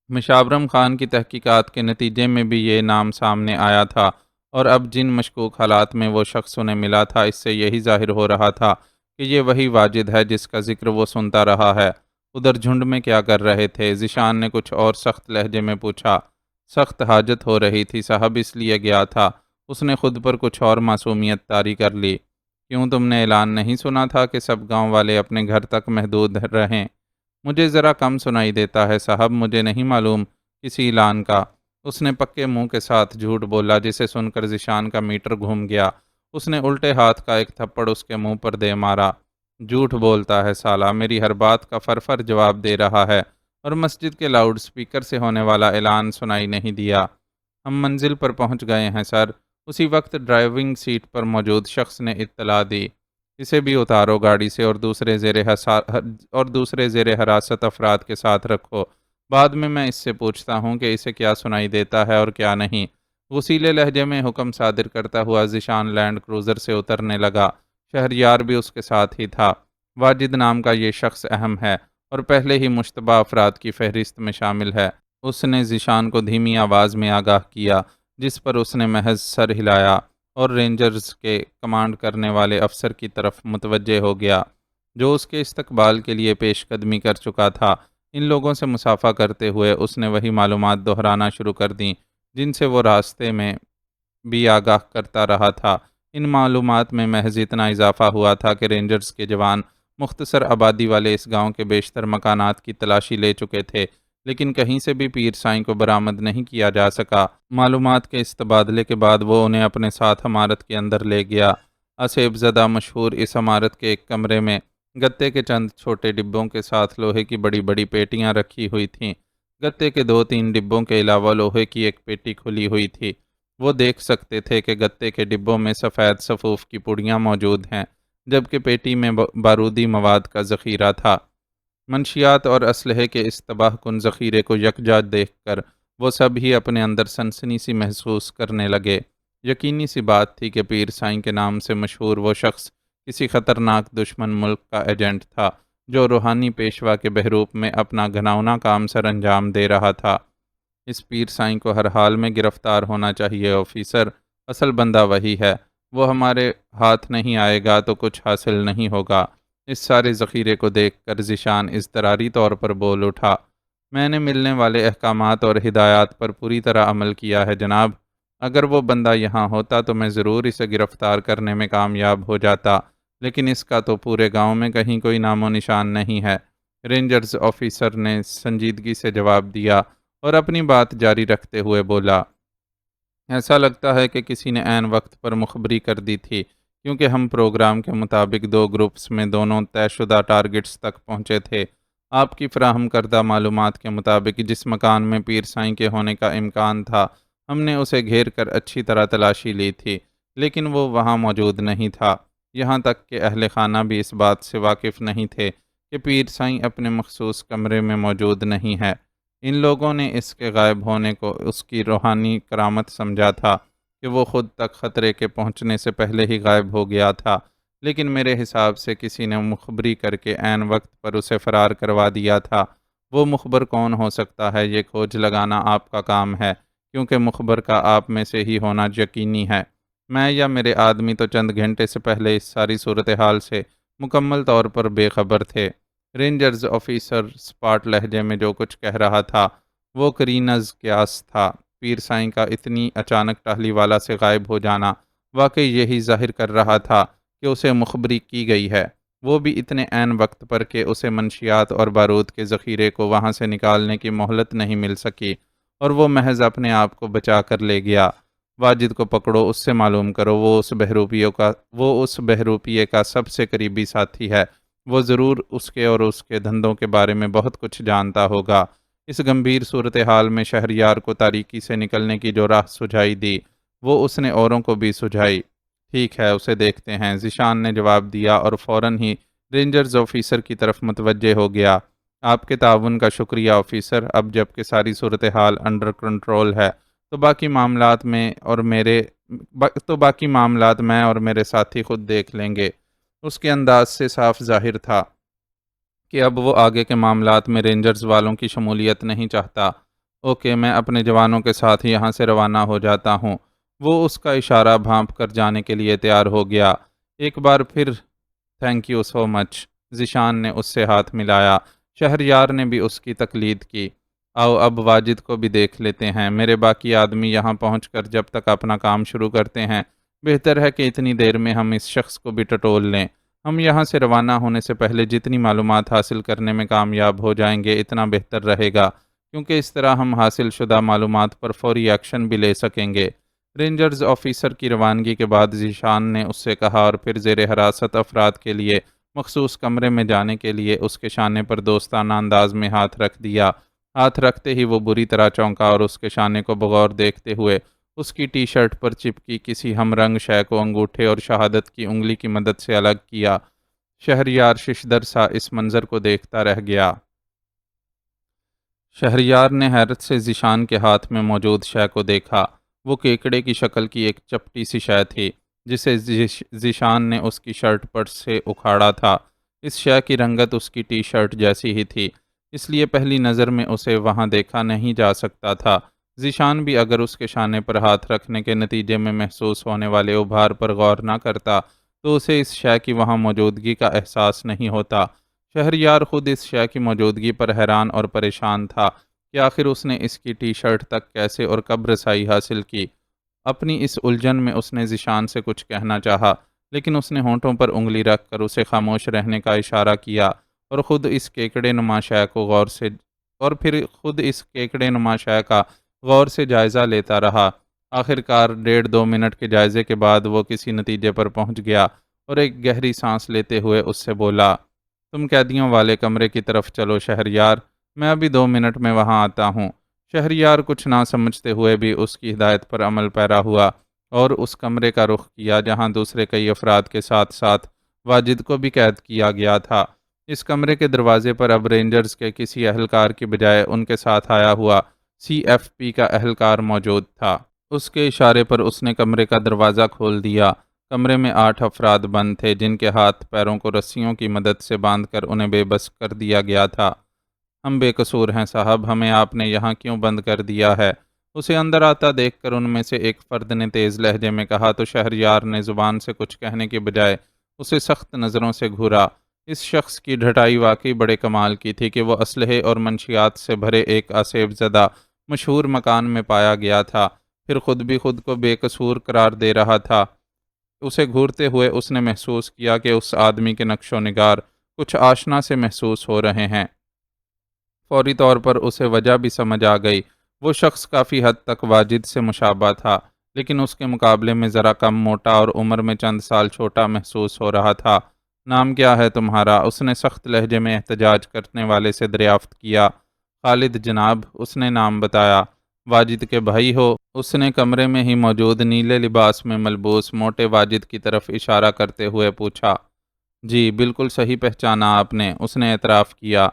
مشاورم خان کی تحقیقات کے نتیجے میں بھی یہ نام سامنے آیا تھا، اور اب جن مشکوک حالات میں وہ شخص انہیں ملا تھا اس سے یہی ظاہر ہو رہا تھا کہ یہ وہی واجد ہے جس کا ذکر وہ سنتا رہا ہے۔ ادھر جھنڈ میں کیا کر رہے تھے؟ ذیشان نے کچھ اور سخت لہجے میں پوچھا۔ سخت حاجت ہو رہی تھی صاحب، اس لیے گیا تھا۔ اس نے خود پر کچھ اور معصومیت طاری کر لی۔ کیوں تم نے اعلان نہیں سنا تھا کہ سب گاؤں والے اپنے گھر تک محدود رہیں؟ مجھے ذرا کم سنائی دیتا ہے صاحب، مجھے نہیں معلوم کسی اعلان کا۔ اس نے پکے منہ کے ساتھ جھوٹ بولا، جسے سن کر ذیشان کا میٹر گھوم گیا۔ اس نے الٹے ہاتھ کا ایک تھپڑ اس کے منہ پر دے مارا۔ جھوٹ بولتا ہے سالا، میری ہر بات کا فر جواب دے رہا ہے، اور مسجد کے لاؤڈ سپیکر سے ہونے والا اعلان سنائی نہیں دیا۔ ہم منزل پر پہنچ گئے ہیں سر، اسی وقت ڈرائیونگ سیٹ پر موجود شخص نے اطلاع دی۔ اسے بھی اتارو گاڑی سے اور دوسرے زیر حراست افراد کے ساتھ رکھو۔ بعد میں اس سے پوچھتا ہوں کہ اسے کیا سنائی دیتا ہے اور کیا نہیں۔ غصیلے لہجے میں حکم صادر کرتا ہوا ذیشان لینڈ کروزر سے اترنے لگا۔ شہریار بھی اس کے ساتھ ہی تھا۔ واجد نام کا یہ شخص اہم ہے اور پہلے ہی مشتبہ افراد کی فہرست میں شامل ہے، اس نے ذیشان کو دھیمی آواز میں آگاہ کیا، جس پر اس نے محض سر ہلایا اور رینجرز کے کمانڈ کرنے والے افسر کی طرف متوجہ ہو گیا، جو اس کے استقبال کے لیے پیش قدمی کر چکا تھا۔ ان لوگوں سے مصافحہ کرتے ہوئے اس نے وہی معلومات دہرانا شروع کر دیں جن سے وہ راستے میں بھی آگاہ کرتا رہا تھا۔ ان معلومات میں محض اتنا اضافہ ہوا تھا کہ رینجرز کے جوان مختصر آبادی والے اس گاؤں کے بیشتر مکانات کی تلاشی لے چکے تھے، لیکن کہیں سے بھی پیر سائیں کو برآمد نہیں کیا جا سکا۔ معلومات کے اس تبادلے کے بعد وہ انہیں اپنے ساتھ عمارت کے اندر لے گیا۔ اسیب زدہ مشہور اس عمارت کے ایک کمرے میں گتے کے چند چھوٹے ڈبوں کے ساتھ لوہے کی بڑی بڑی پیٹیاں رکھی ہوئی تھیں۔ گتے کے 2-3 ڈبوں کے علاوہ لوہے کی ایک پیٹی کھلی ہوئی تھی۔ وہ دیکھ سکتے تھے کہ گتے کے ڈبوں میں سفید صفوف کی پڑیاں موجود ہیں، جبکہ پیٹی میں بارودی مواد کا ذخیرہ تھا۔ منشیات اور اسلحے کے اس تباہ کن ذخیرے کو یکجا دیکھ کر وہ سب ہی اپنے اندر سنسنی سی محسوس کرنے لگے۔ یقینی سی بات تھی کہ پیر سائیں کے نام سے مشہور وہ شخص کسی خطرناک دشمن ملک کا ایجنٹ تھا جو روحانی پیشوا کے بحروپ میں اپنا گھناؤنا کام سر انجام دے رہا تھا۔ اس پیر سائیں کو ہر حال میں گرفتار ہونا چاہیے آفیسر، اصل بندہ وہی ہے، وہ ہمارے ہاتھ نہیں آئے گا تو کچھ حاصل نہیں ہوگا۔ اس سارے ذخیرے کو دیکھ کر ذیشان اضطراری طور پر بول اٹھا، میں نے ملنے والے احکامات اور ہدایات پر پوری طرح عمل کیا ہے جناب۔ اگر وہ بندہ یہاں ہوتا تو میں ضرور اسے گرفتار کرنے میں کامیاب ہو جاتا، لیکن اس کا تو پورے گاؤں میں کہیں کوئی نام و نشان نہیں ہے۔ رینجرز آفیسر نے سنجیدگی سے جواب دیا اور اپنی بات جاری رکھتے ہوئے بولا، ایسا لگتا ہے کہ کسی نے عین وقت پر مخبری کر دی تھی، کیونکہ ہم پروگرام کے مطابق 2 گروپس میں دونوں طے شدہ ٹارگٹس تک پہنچے تھے۔ آپ کی فراہم کردہ معلومات کے مطابق جس مکان میں پیر سائیں کے ہونے کا امکان تھا، ہم نے اسے گھیر کر اچھی طرح تلاشی لی تھی، لیکن وہ وہاں موجود نہیں تھا۔ یہاں تک کہ اہل خانہ بھی اس بات سے واقف نہیں تھے کہ پیر سائیں اپنے مخصوص کمرے میں موجود نہیں ہے۔ ان لوگوں نے اس کے غائب ہونے کو اس کی روحانی کرامت سمجھا تھا کہ وہ خود تک خطرے کے پہنچنے سے پہلے ہی غائب ہو گیا تھا، لیکن میرے حساب سے کسی نے مخبری کر کے عین وقت پر اسے فرار کروا دیا تھا۔ وہ مخبر کون ہو سکتا ہے، یہ کھوج لگانا آپ کا کام ہے، کیونکہ مخبر کا آپ میں سے ہی ہونا یقینی ہے۔ میں یا میرے آدمی تو چند گھنٹے سے پہلے اس ساری صورتحال سے مکمل طور پر بے خبر تھے۔ رینجرز آفیسر سپاٹ لہجے میں جو کچھ کہہ رہا تھا وہ کرینز قیاس تھا۔ پیر سائیں کا اتنی اچانک ٹہلی والا سے غائب ہو جانا واقعی یہی ظاہر کر رہا تھا کہ اسے مخبری کی گئی ہے، وہ بھی اتنے عین وقت پر کہ اسے منشیات اور بارود کے ذخیرے کو وہاں سے نکالنے کی مہلت نہیں مل سکی، اور وہ محض اپنے آپ کو بچا کر لے گیا۔ واجد کو پکڑو، اس سے معلوم کرو، وہ اس بہروپیے کا سب سے قریبی ساتھی ہے، وہ ضرور اس کے اور اس کے دھندوں کے بارے میں بہت کچھ جانتا ہوگا۔ اس گمبھیر صورتحال میں شہریار کو تاریکی سے نکلنے کی جو راہ سجھائی دی وہ اس نے اوروں کو بھی سجھائی۔ ٹھیک ہے، اسے دیکھتے ہیں، ذیشان نے جواب دیا اور فوراً ہی رینجرز آفیسر کی طرف متوجہ ہو گیا۔ آپ کے تعاون کا شکریہ آفیسر، اب جب کہ ساری صورتحال انڈر کنٹرول ہے تو باقی معاملات میں اور میرے ساتھی خود دیکھ لیں گے۔ اس کے انداز سے صاف ظاہر تھا کہ اب وہ آگے کے معاملات میں رینجرز والوں کی شمولیت نہیں چاہتا۔ اوکے، میں اپنے جوانوں کے ساتھ یہاں سے روانہ ہو جاتا ہوں۔ وہ اس کا اشارہ بھانپ کر جانے کے لیے تیار ہو گیا۔ ایک بار پھر تھینک یو سو مچ، ذیشان نے اس سے ہاتھ ملایا۔ شہریار نے بھی اس کی تقلید کی۔ آؤ اب واجد کو بھی دیکھ لیتے ہیں۔ میرے باقی آدمی یہاں پہنچ کر جب تک اپنا کام شروع کرتے ہیں، بہتر ہے کہ اتنی دیر میں ہم اس شخص کو بھی ٹٹول لیں۔ ہم یہاں سے روانہ ہونے سے پہلے جتنی معلومات حاصل کرنے میں کامیاب ہو جائیں گے اتنا بہتر رہے گا، کیونکہ اس طرح ہم حاصل شدہ معلومات پر فوری ایکشن بھی لے سکیں گے۔ رینجرز آفیسر کی روانگی کے بعد ذیشان نے اس سے کہا اور پھر زیر حراست افراد کے لیے مخصوص کمرے میں جانے کے لیے اس کے شانے پر دوستانہ انداز میں ہاتھ رکھ دیا۔ ہاتھ رکھتے ہی وہ بری طرح چونکا اور اس کے شانے کو بغور دیکھتے ہوئے اس کی ٹی شرٹ پر چپکی کسی ہم رنگ شے کو انگوٹھے اور شہادت کی انگلی کی مدد سے الگ کیا۔ شہریار ششدر سا اس منظر کو دیکھتا رہ گیا۔ شہریار نے حیرت سے ذیشان کے ہاتھ میں موجود شے کو دیکھا۔ وہ کیکڑے کی شکل کی ایک چپٹی سی شے تھی جسے ذیشان نے اس کی شرٹ پر سے اکھاڑا تھا۔ اس شے کی رنگت اس کی ٹی شرٹ جیسی ہی تھی، اس لیے پہلی نظر میں اسے وہاں دیکھا نہیں جا سکتا تھا۔ ذیشان بھی اگر اس کے شانے پر ہاتھ رکھنے کے نتیجے میں محسوس ہونے والے ابھار پر غور نہ کرتا تو اسے اس شے کی وہاں موجودگی کا احساس نہیں ہوتا۔ شہریار خود اس شے کی موجودگی پر حیران اور پریشان تھا کہ آخر اس نے اس کی ٹی شرٹ تک کیسے اور کب رسائی حاصل کی۔ اپنی اس الجھن میں اس نے ذیشان سے کچھ کہنا چاہا، لیکن اس نے ہونٹوں پر انگلی رکھ کر اسے خاموش رہنے کا اشارہ کیا اور خود اس کیکڑے نما شے کا غور سے جائزہ لیتا رہا۔ آخرکار 1.5-2 منٹ کے جائزے کے بعد وہ کسی نتیجے پر پہنچ گیا اور ایک گہری سانس لیتے ہوئے اس سے بولا، تم قیدیوں والے کمرے کی طرف چلو شہریار، میں ابھی 2 منٹ میں وہاں آتا ہوں۔ شہریار کچھ نہ سمجھتے ہوئے بھی اس کی ہدایت پر عمل پیرا ہوا اور اس کمرے کا رخ کیا جہاں دوسرے کئی افراد کے ساتھ ساتھ واجد کو بھی قید کیا گیا تھا۔ اس کمرے کے دروازے پر اب رینجرز کے کسی اہلکار کی بجائے ان کے ساتھ آیا ہوا CFP کا اہلکار موجود تھا۔ اس کے اشارے پر اس نے کمرے کا دروازہ کھول دیا۔ کمرے میں 8 افراد بند تھے جن کے ہاتھ پیروں کو رسیوں کی مدد سے باندھ کر انہیں بے بس کر دیا گیا تھا۔ ہم بے قصور ہیں صاحب، ہمیں آپ نے یہاں کیوں بند کر دیا ہے؟ اسے اندر آتا دیکھ کر ان میں سے ایک فرد نے تیز لہجے میں کہا تو شہریار نے زبان سے کچھ کہنے کے بجائے اسے سخت نظروں سے گھورا۔ اس شخص کی ڈھٹائی واقعی بڑے کمال کی تھی کہ وہ اسلحے اور منشیات سے بھرے ایک آسیب زدہ مشہور مکان میں پایا گیا تھا، پھر خود بھی خود کو بے قصور قرار دے رہا تھا۔ اسے گھورتے ہوئے اس نے محسوس کیا کہ اس آدمی کے نقش و نگار کچھ آشنا سے محسوس ہو رہے ہیں۔ فوری طور پر اسے وجہ بھی سمجھ آ گئی۔ وہ شخص کافی حد تک واجد سے مشابہ تھا، لیکن اس کے مقابلے میں ذرا کم موٹا اور عمر میں چند سال چھوٹا محسوس ہو رہا تھا۔ نام کیا ہے تمہارا؟ اس نے سخت لہجے میں احتجاج کرنے والے سے دریافت کیا۔ خالد جناب، اس نے نام بتایا۔ واجد کے بھائی ہو؟ اس نے کمرے میں ہی موجود نیلے لباس میں ملبوس موٹے واجد کی طرف اشارہ کرتے ہوئے پوچھا۔ جی بالکل صحیح پہچانا آپ نے، اس نے اعتراف کیا۔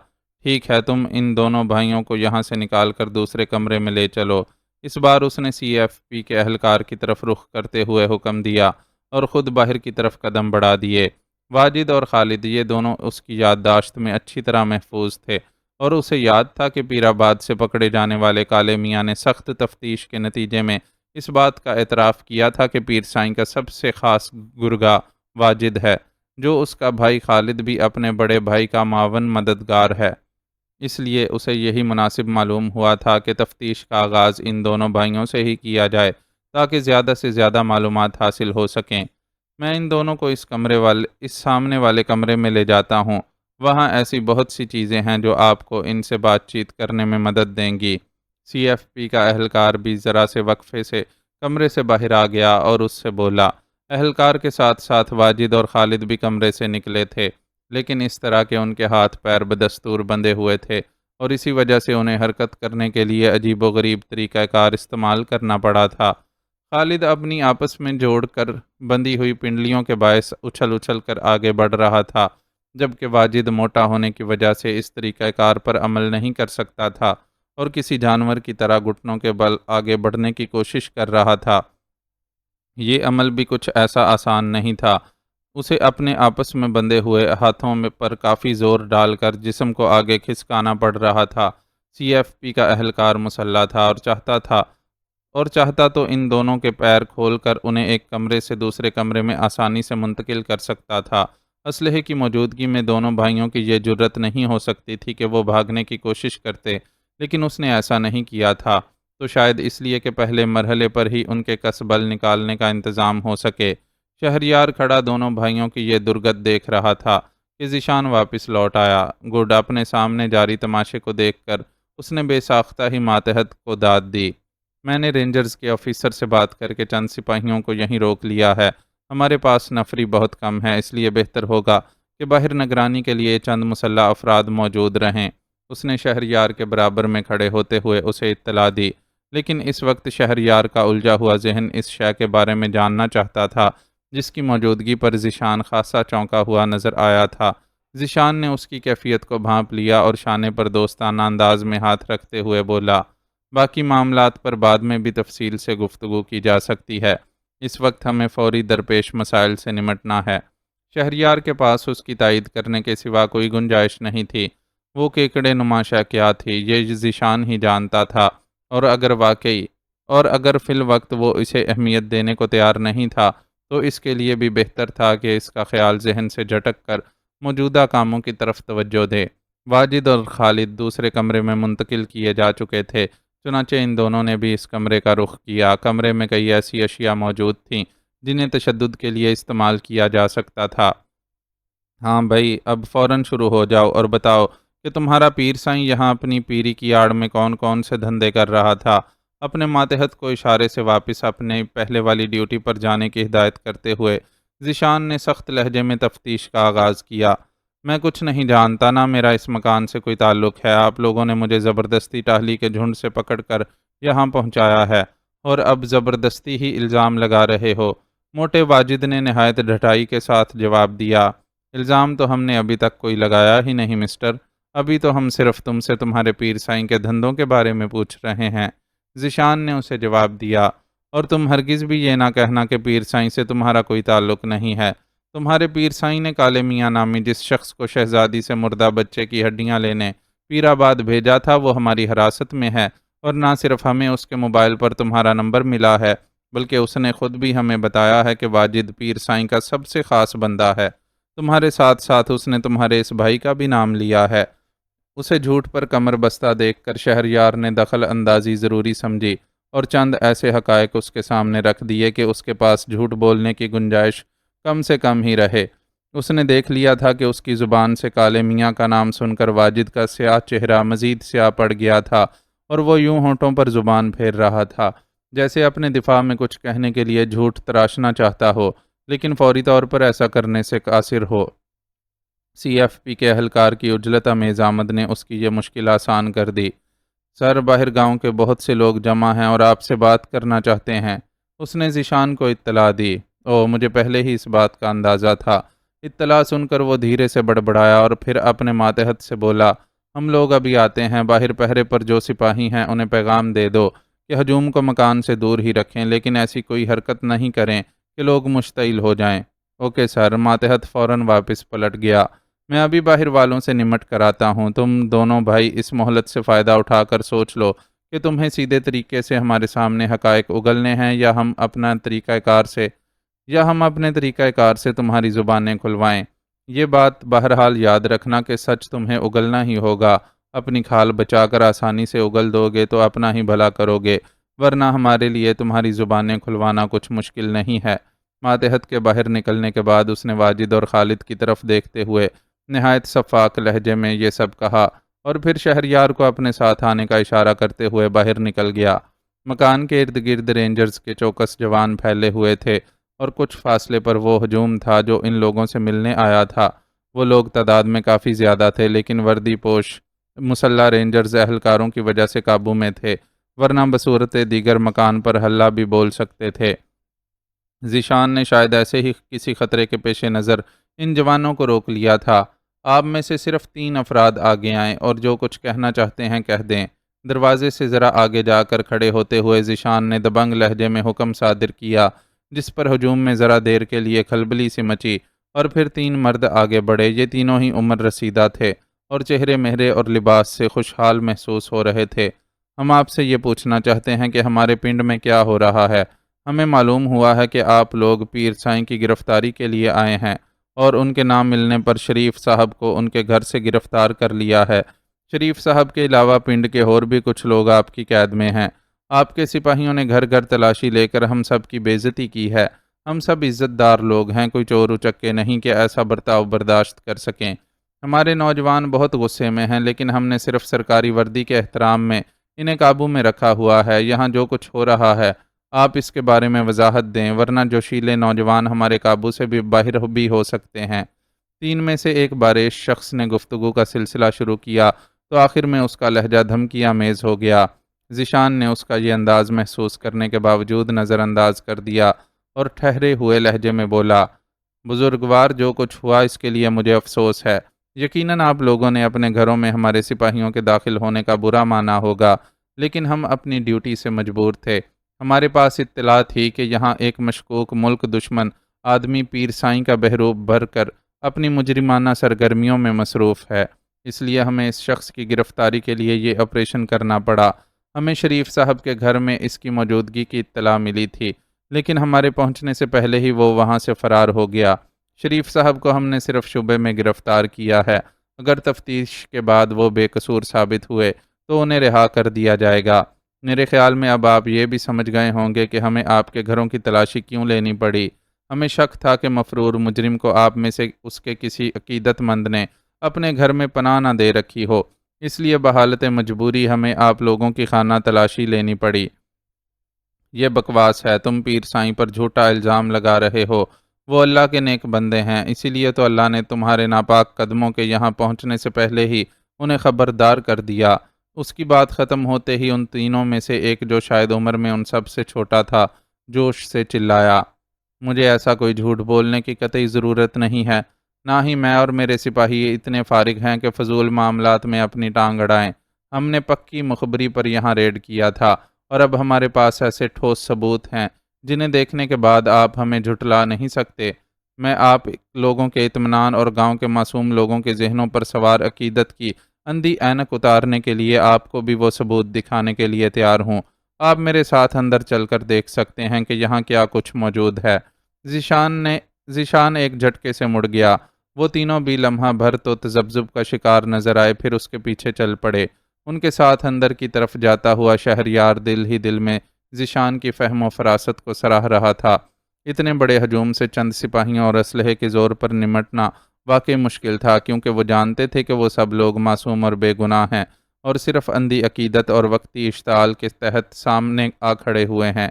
ٹھیک ہے، تم ان دونوں بھائیوں کو یہاں سے نکال کر دوسرے کمرے میں لے چلو۔ اس بار اس نے سی ایف پی کے اہلکار کی طرف رخ کرتے ہوئے حکم دیا اور خود باہر کی طرف قدم بڑھا دیے۔ واجد اور خالد یہ دونوں اس کی یادداشت میں اچھی طرح محفوظ تھے اور اسے یاد تھا کہ پیر آباد سے پکڑے جانے والے کالے میاں نے سخت تفتیش کے نتیجے میں اس بات کا اعتراف کیا تھا کہ پیر سائیں کا سب سے خاص گرگا واجد ہے، جو اس کا بھائی خالد بھی اپنے بڑے بھائی کا معاون مددگار ہے۔ اس لیے اسے یہی مناسب معلوم ہوا تھا کہ تفتیش کا آغاز ان دونوں بھائیوں سے ہی کیا جائے تاکہ زیادہ سے زیادہ معلومات حاصل ہو سکیں۔ میں ان دونوں کو اس سامنے والے کمرے میں لے جاتا ہوں، وہاں ایسی بہت سی چیزیں ہیں جو آپ کو ان سے بات چیت کرنے میں مدد دیں گی۔ سی ایف پی کا اہلکار بھی ذرا سے وقفے سے کمرے سے باہر آ گیا اور اس سے بولا۔ اہلکار کے ساتھ ساتھ واجد اور خالد بھی کمرے سے نکلے تھے، لیکن اس طرح کہ ان کے ہاتھ پیر بدستور بندھے ہوئے تھے اور اسی وجہ سے انہیں حرکت کرنے کے لیے عجیب و غریب طریقہ کار استعمال کرنا پڑا تھا۔ خالد اپنی آپس میں جوڑ کر بندھی ہوئی پنڈلیوں کے باعث اچھل اچھل کر آگے بڑھ رہا تھا، جبکہ واجد موٹا ہونے کی وجہ سے اس طریقہ کار پر عمل نہیں کر سکتا تھا اور کسی جانور کی طرح گھٹنوں کے بل آگے بڑھنے کی کوشش کر رہا تھا۔ یہ عمل بھی کچھ ایسا آسان نہیں تھا۔ اسے اپنے آپس میں بندھے ہوئے ہاتھوں پر کافی زور ڈال کر جسم کو آگے کھسکانا پڑ رہا تھا۔ سی ایف پی کا اہلکار مسلح تھا اور چاہتا تو ان دونوں کے پیر کھول کر انہیں ایک کمرے سے دوسرے کمرے میں آسانی سے منتقل کر سکتا تھا۔ اسلحے کی موجودگی میں دونوں بھائیوں کی یہ جرت نہیں ہو سکتی تھی کہ وہ بھاگنے کی کوشش کرتے، لیکن اس نے ایسا نہیں کیا تھا، تو شاید اس لیے کہ پہلے مرحلے پر ہی ان کے کس بل نکالنے کا انتظام ہو سکے۔ شہریار کھڑا دونوں بھائیوں کی یہ درگت دیکھ رہا تھا کہ ذیشان واپس لوٹ آیا۔ گڈ اپنے سامنے جاری تماشے کو دیکھ کر اس نے بے ساختہ ہی ماتحت کو داد دی۔ میں نے رینجرز کے آفیسر سے بات کر کے چند سپاہیوں کو یہیں روک لیا ہے۔ ہمارے پاس نفری بہت کم ہے، اس لیے بہتر ہوگا کہ باہر نگرانی کے لیے چند مسلح افراد موجود رہیں۔ اس نے شہریار کے برابر میں کھڑے ہوتے ہوئے اسے اطلاع دی، لیکن اس وقت شہریار کا الجھا ہوا ذہن اس شے کے بارے میں جاننا چاہتا تھا جس کی موجودگی پر ذیشان خاصا چونکا ہوا نظر آیا تھا۔ ذیشان نے اس کی کیفیت کو بھانپ لیا اور شانے پر دوستانہ انداز میں ہاتھ رکھتے ہوئے بولا، باقی معاملات پر بعد میں بھی تفصیل سے گفتگو کی جا سکتی ہے، اس وقت ہمیں فوری درپیش مسائل سے نمٹنا ہے۔ شہریار کے پاس اس کی تائید کرنے کے سوا کوئی گنجائش نہیں تھی۔ وہ کیکڑے نما شے کیا تھی یہ ذیشان ہی جانتا تھا، اور اگر فی الوقت وہ اسے اہمیت دینے کو تیار نہیں تھا تو اس کے لیے بھی بہتر تھا کہ اس کا خیال ذہن سے جھٹک کر موجودہ کاموں کی طرف توجہ دے۔ واجد اور خالد دوسرے کمرے میں منتقل کیے جا چکے تھے، چنانچہ ان دونوں نے بھی اس کمرے کا رخ کیا۔ کمرے میں کئی ایسی اشیاء موجود تھیں جنہیں تشدد کے لیے استعمال کیا جا سکتا تھا۔ ہاں بھائی، اب فوراً شروع ہو جاؤ اور بتاؤ کہ تمہارا پیر سائیں یہاں اپنی پیری کی آڑ میں کون کون سے دھندے کر رہا تھا۔ اپنے ماتحت کو اشارے سے واپس اپنے پہلے والی ڈیوٹی پر جانے کی ہدایت کرتے ہوئے ذیشان نے سخت لہجے میں تفتیش کا آغاز کیا۔ میں کچھ نہیں جانتا، نہ میرا اس مکان سے کوئی تعلق ہے۔ آپ لوگوں نے مجھے زبردستی ٹاہلی کے جھنڈ سے پکڑ کر یہاں پہنچایا ہے اور اب زبردستی ہی الزام لگا رہے ہو۔ موٹے واجد نے نہایت ڈھٹائی کے ساتھ جواب دیا، الزام تو ہم نے ابھی تک کوئی لگایا ہی نہیں مسٹر، ابھی تو ہم صرف تم سے تمہارے پیر سائیں کے دھندوں کے بارے میں پوچھ رہے ہیں۔ ذیشان نے اسے جواب دیا، اور تم ہرگز بھی یہ نہ کہنا کہ پیر سائیں سے تمہارا کوئی تعلق نہیں ہے۔ تمہارے پیر سائیں نے کالے میاں نامی جس شخص کو شہزادی سے مردہ بچے کی ہڈیاں لینے پیر آباد بھیجا تھا وہ ہماری حراست میں ہے، اور نہ صرف ہمیں اس کے موبائل پر تمہارا نمبر ملا ہے بلکہ اس نے خود بھی ہمیں بتایا ہے کہ واجد پیر سائیں کا سب سے خاص بندہ ہے۔ تمہارے ساتھ ساتھ اس نے تمہارے اس بھائی کا بھی نام لیا ہے۔ اسے جھوٹ پر کمر بستہ دیکھ کر شہریار نے دخل اندازی ضروری سمجھی اور چند ایسے حقائق اس کے سامنے رکھ دیے کہ اس کے پاس جھوٹ بولنے کی گنجائش کم سے کم ہی رہے۔ اس نے دیکھ لیا تھا کہ اس کی زبان سے کالے میاں کا نام سن کر واجد کا سیاہ چہرہ مزید سیاہ پڑ گیا تھا، اور وہ یوں ہونٹوں پر زبان پھیر رہا تھا جیسے اپنے دفاع میں کچھ کہنے کے لیے جھوٹ تراشنا چاہتا ہو لیکن فوری طور پر ایسا کرنے سے قاصر ہو۔ سی ایف پی کے اہلکار کی عجلت امیز آمد نے اس کی یہ مشکل آسان کر دی۔ سر، باہر گاؤں کے بہت سے لوگ جمع ہیں اور آپ سے بات کرنا چاہتے ہیں۔ اس نے ذیشان کو اطلاع دی۔ مجھے پہلے ہی اس بات کا اندازہ تھا۔ اطلاع سن کر وہ دھیرے سے بڑبڑایا اور پھر اپنے ماتحت سے بولا، ہم لوگ ابھی آتے ہیں۔ باہر پہرے پر جو سپاہی ہیں انہیں پیغام دے دو کہ ہجوم کو مکان سے دور ہی رکھیں، لیکن ایسی کوئی حرکت نہیں کریں کہ لوگ مشتعل ہو جائیں۔ Okay sir. ماتحت فوراً واپس پلٹ گیا۔ میں ابھی باہر والوں سے نمٹ کر آتا ہوں۔ تم دونوں بھائی اس مہلت سے فائدہ اٹھا کر سوچ لو کہ تمہیں سیدھے طریقے سے ہمارے سامنے حقائق اگلنے ہیں یا ہم اپنے طریقہ کار سے تمہاری زبانیں کھلوائیں۔ یہ بات بہرحال یاد رکھنا کہ سچ تمہیں اگلنا ہی ہوگا۔ اپنی کھال بچا کر آسانی سے اگل دو گے تو اپنا ہی بھلا کرو گے، ورنہ ہمارے لیے تمہاری زبانیں کھلوانا کچھ مشکل نہیں ہے۔ ماتحت کے باہر نکلنے کے بعد اس نے واجد اور خالد کی طرف دیکھتے ہوئے نہایت شفاف لہجے میں یہ سب کہا اور پھر شہریار کو اپنے ساتھ آنے کا اشارہ کرتے ہوئے باہر نکل گیا۔ مکان کے ارد گرد رینجرز کے چوکس جوان پھیلے ہوئے تھے اور کچھ فاصلے پر وہ ہجوم تھا جو ان لوگوں سے ملنے آیا تھا۔ وہ لوگ تعداد میں کافی زیادہ تھے لیکن وردی پوش مسلح رینجرز اہلکاروں کی وجہ سے قابو میں تھے، ورنہ بصورت دیگر مکان پر ہلہ بھی بول سکتے تھے۔ ذیشان نے شاید ایسے ہی کسی خطرے کے پیش نظر ان جوانوں کو روک لیا تھا۔ آپ میں سے صرف 3 افراد آگے آئیں اور جو کچھ کہنا چاہتے ہیں کہہ دیں۔ دروازے سے ذرا آگے جا کر کھڑے ہوتے ہوئے ذیشان نے دبنگ لہجے میں حکم صادر کیا، جس پر ہجوم میں ذرا دیر کے لیے کھلبلی سی مچی اور پھر 3 مرد آگے بڑھے۔ یہ تینوں ہی عمر رسیدہ تھے اور چہرے مہرے اور لباس سے خوشحال محسوس ہو رہے تھے۔ ہم آپ سے یہ پوچھنا چاہتے ہیں کہ ہمارے پنڈ میں کیا ہو رہا ہے؟ ہمیں معلوم ہوا ہے کہ آپ لوگ پیر سائیں کی گرفتاری کے لیے آئے ہیں اور ان کے نام ملنے پر شریف صاحب کو ان کے گھر سے گرفتار کر لیا ہے۔ شریف صاحب کے علاوہ پنڈ کے اور بھی کچھ لوگ آپ کی قید میں ہیں۔ آپ کے سپاہیوں نے گھر گھر تلاشی لے کر ہم سب کی بے عزتی کی ہے۔ ہم سب عزت دار لوگ ہیں، کوئی چور اچکے نہیں کہ ایسا برتاؤ برداشت کر سکیں۔ ہمارے نوجوان بہت غصے میں ہیں لیکن ہم نے صرف سرکاری وردی کے احترام میں انہیں قابو میں رکھا ہوا ہے۔ یہاں جو کچھ ہو رہا ہے آپ اس کے بارے میں وضاحت دیں، ورنہ جوشیلے نوجوان ہمارے قابو سے بھی باہر بھی ہو سکتے ہیں۔ 3 میں سے ایک باریش شخص نے گفتگو کا سلسلہ شروع کیا تو آخر میں اس کا لہجہ دھمکی آمیز ہو گیا۔ ذیشان نے اس کا یہ انداز محسوس کرنے کے باوجود نظر انداز کر دیا اور ٹھہرے ہوئے لہجے میں بولا، بزرگوار، جو کچھ ہوا اس کے لیے مجھے افسوس ہے۔ یقیناً آپ لوگوں نے اپنے گھروں میں ہمارے سپاہیوں کے داخل ہونے کا برا مانا ہوگا، لیکن ہم اپنی ڈیوٹی سے مجبور تھے۔ ہمارے پاس اطلاع تھی کہ یہاں ایک مشکوک ملک دشمن آدمی پیر سائیں کا بہروپ بھر کر اپنی مجرمانہ سرگرمیوں میں مصروف ہے، اس لیے ہمیں اس شخص کی گرفتاری کے لیے یہ آپریشن کرنا پڑا۔ ہمیں شریف صاحب کے گھر میں اس کی موجودگی کی اطلاع ملی تھی، لیکن ہمارے پہنچنے سے پہلے ہی وہ وہاں سے فرار ہو گیا۔ شریف صاحب کو ہم نے صرف شبے میں گرفتار کیا ہے، اگر تفتیش کے بعد وہ بے قصور ثابت ہوئے تو انہیں رہا کر دیا جائے گا۔ میرے خیال میں اب آپ یہ بھی سمجھ گئے ہوں گے کہ ہمیں آپ کے گھروں کی تلاشی کیوں لینی پڑی۔ ہمیں شک تھا کہ مفرور مجرم کو آپ میں سے اس کے کسی عقیدت مند نے اپنے گھر میں پناہ نہ دے رکھی ہو، اس لیے بحالت مجبوری ہمیں آپ لوگوں کی خانہ تلاشی لینی پڑی۔ یہ بکواس ہے، تم پیر سائیں پر جھوٹا الزام لگا رہے ہو۔ وہ اللہ کے نیک بندے ہیں، اسی لیے تو اللہ نے تمہارے ناپاک قدموں کے یہاں پہنچنے سے پہلے ہی انہیں خبردار کر دیا۔ اس کی بات ختم ہوتے ہی ان تینوں میں سے ایک، جو شاید عمر میں ان سب سے چھوٹا تھا، جوش سے چلایا، مجھے ایسا کوئی جھوٹ بولنے کی قطعی ضرورت نہیں ہے، نہ ہی میں اور میرے سپاہی اتنے فارغ ہیں کہ فضول معاملات میں اپنی ٹانگ اڑائیں۔ ہم نے پکی مخبری پر یہاں ریڈ کیا تھا اور اب ہمارے پاس ایسے ٹھوس ثبوت ہیں جنہیں دیکھنے کے بعد آپ ہمیں جھٹلا نہیں سکتے۔ میں آپ لوگوں کے اطمینان اور گاؤں کے معصوم لوگوں کے ذہنوں پر سوار عقیدت کی اندھی اینک اتارنے کے لیے آپ کو بھی وہ ثبوت دکھانے کے لیے تیار ہوں۔ آپ میرے ساتھ اندر چل کر دیکھ سکتے ہیں کہ یہاں کیا کچھ موجود ہے۔ ذیشان ایک جھٹکے سے مڑ گیا۔ وہ تینوں بھی لمحہ بھر تو تذبذب کا شکار نظر آئے، پھر اس کے پیچھے چل پڑے۔ ان کے ساتھ اندر کی طرف جاتا ہوا شہریار دل ہی دل میں ذیشان کی فہم و فراست کو سراہ رہا تھا۔ اتنے بڑے ہجوم سے چند سپاہیوں اور اسلحے کے زور پر نمٹنا واقعی مشکل تھا، کیونکہ وہ جانتے تھے کہ وہ سب لوگ معصوم اور بے گناہ ہیں اور صرف اندھی عقیدت اور وقتی اشتعال کے تحت سامنے آ کھڑے ہوئے ہیں۔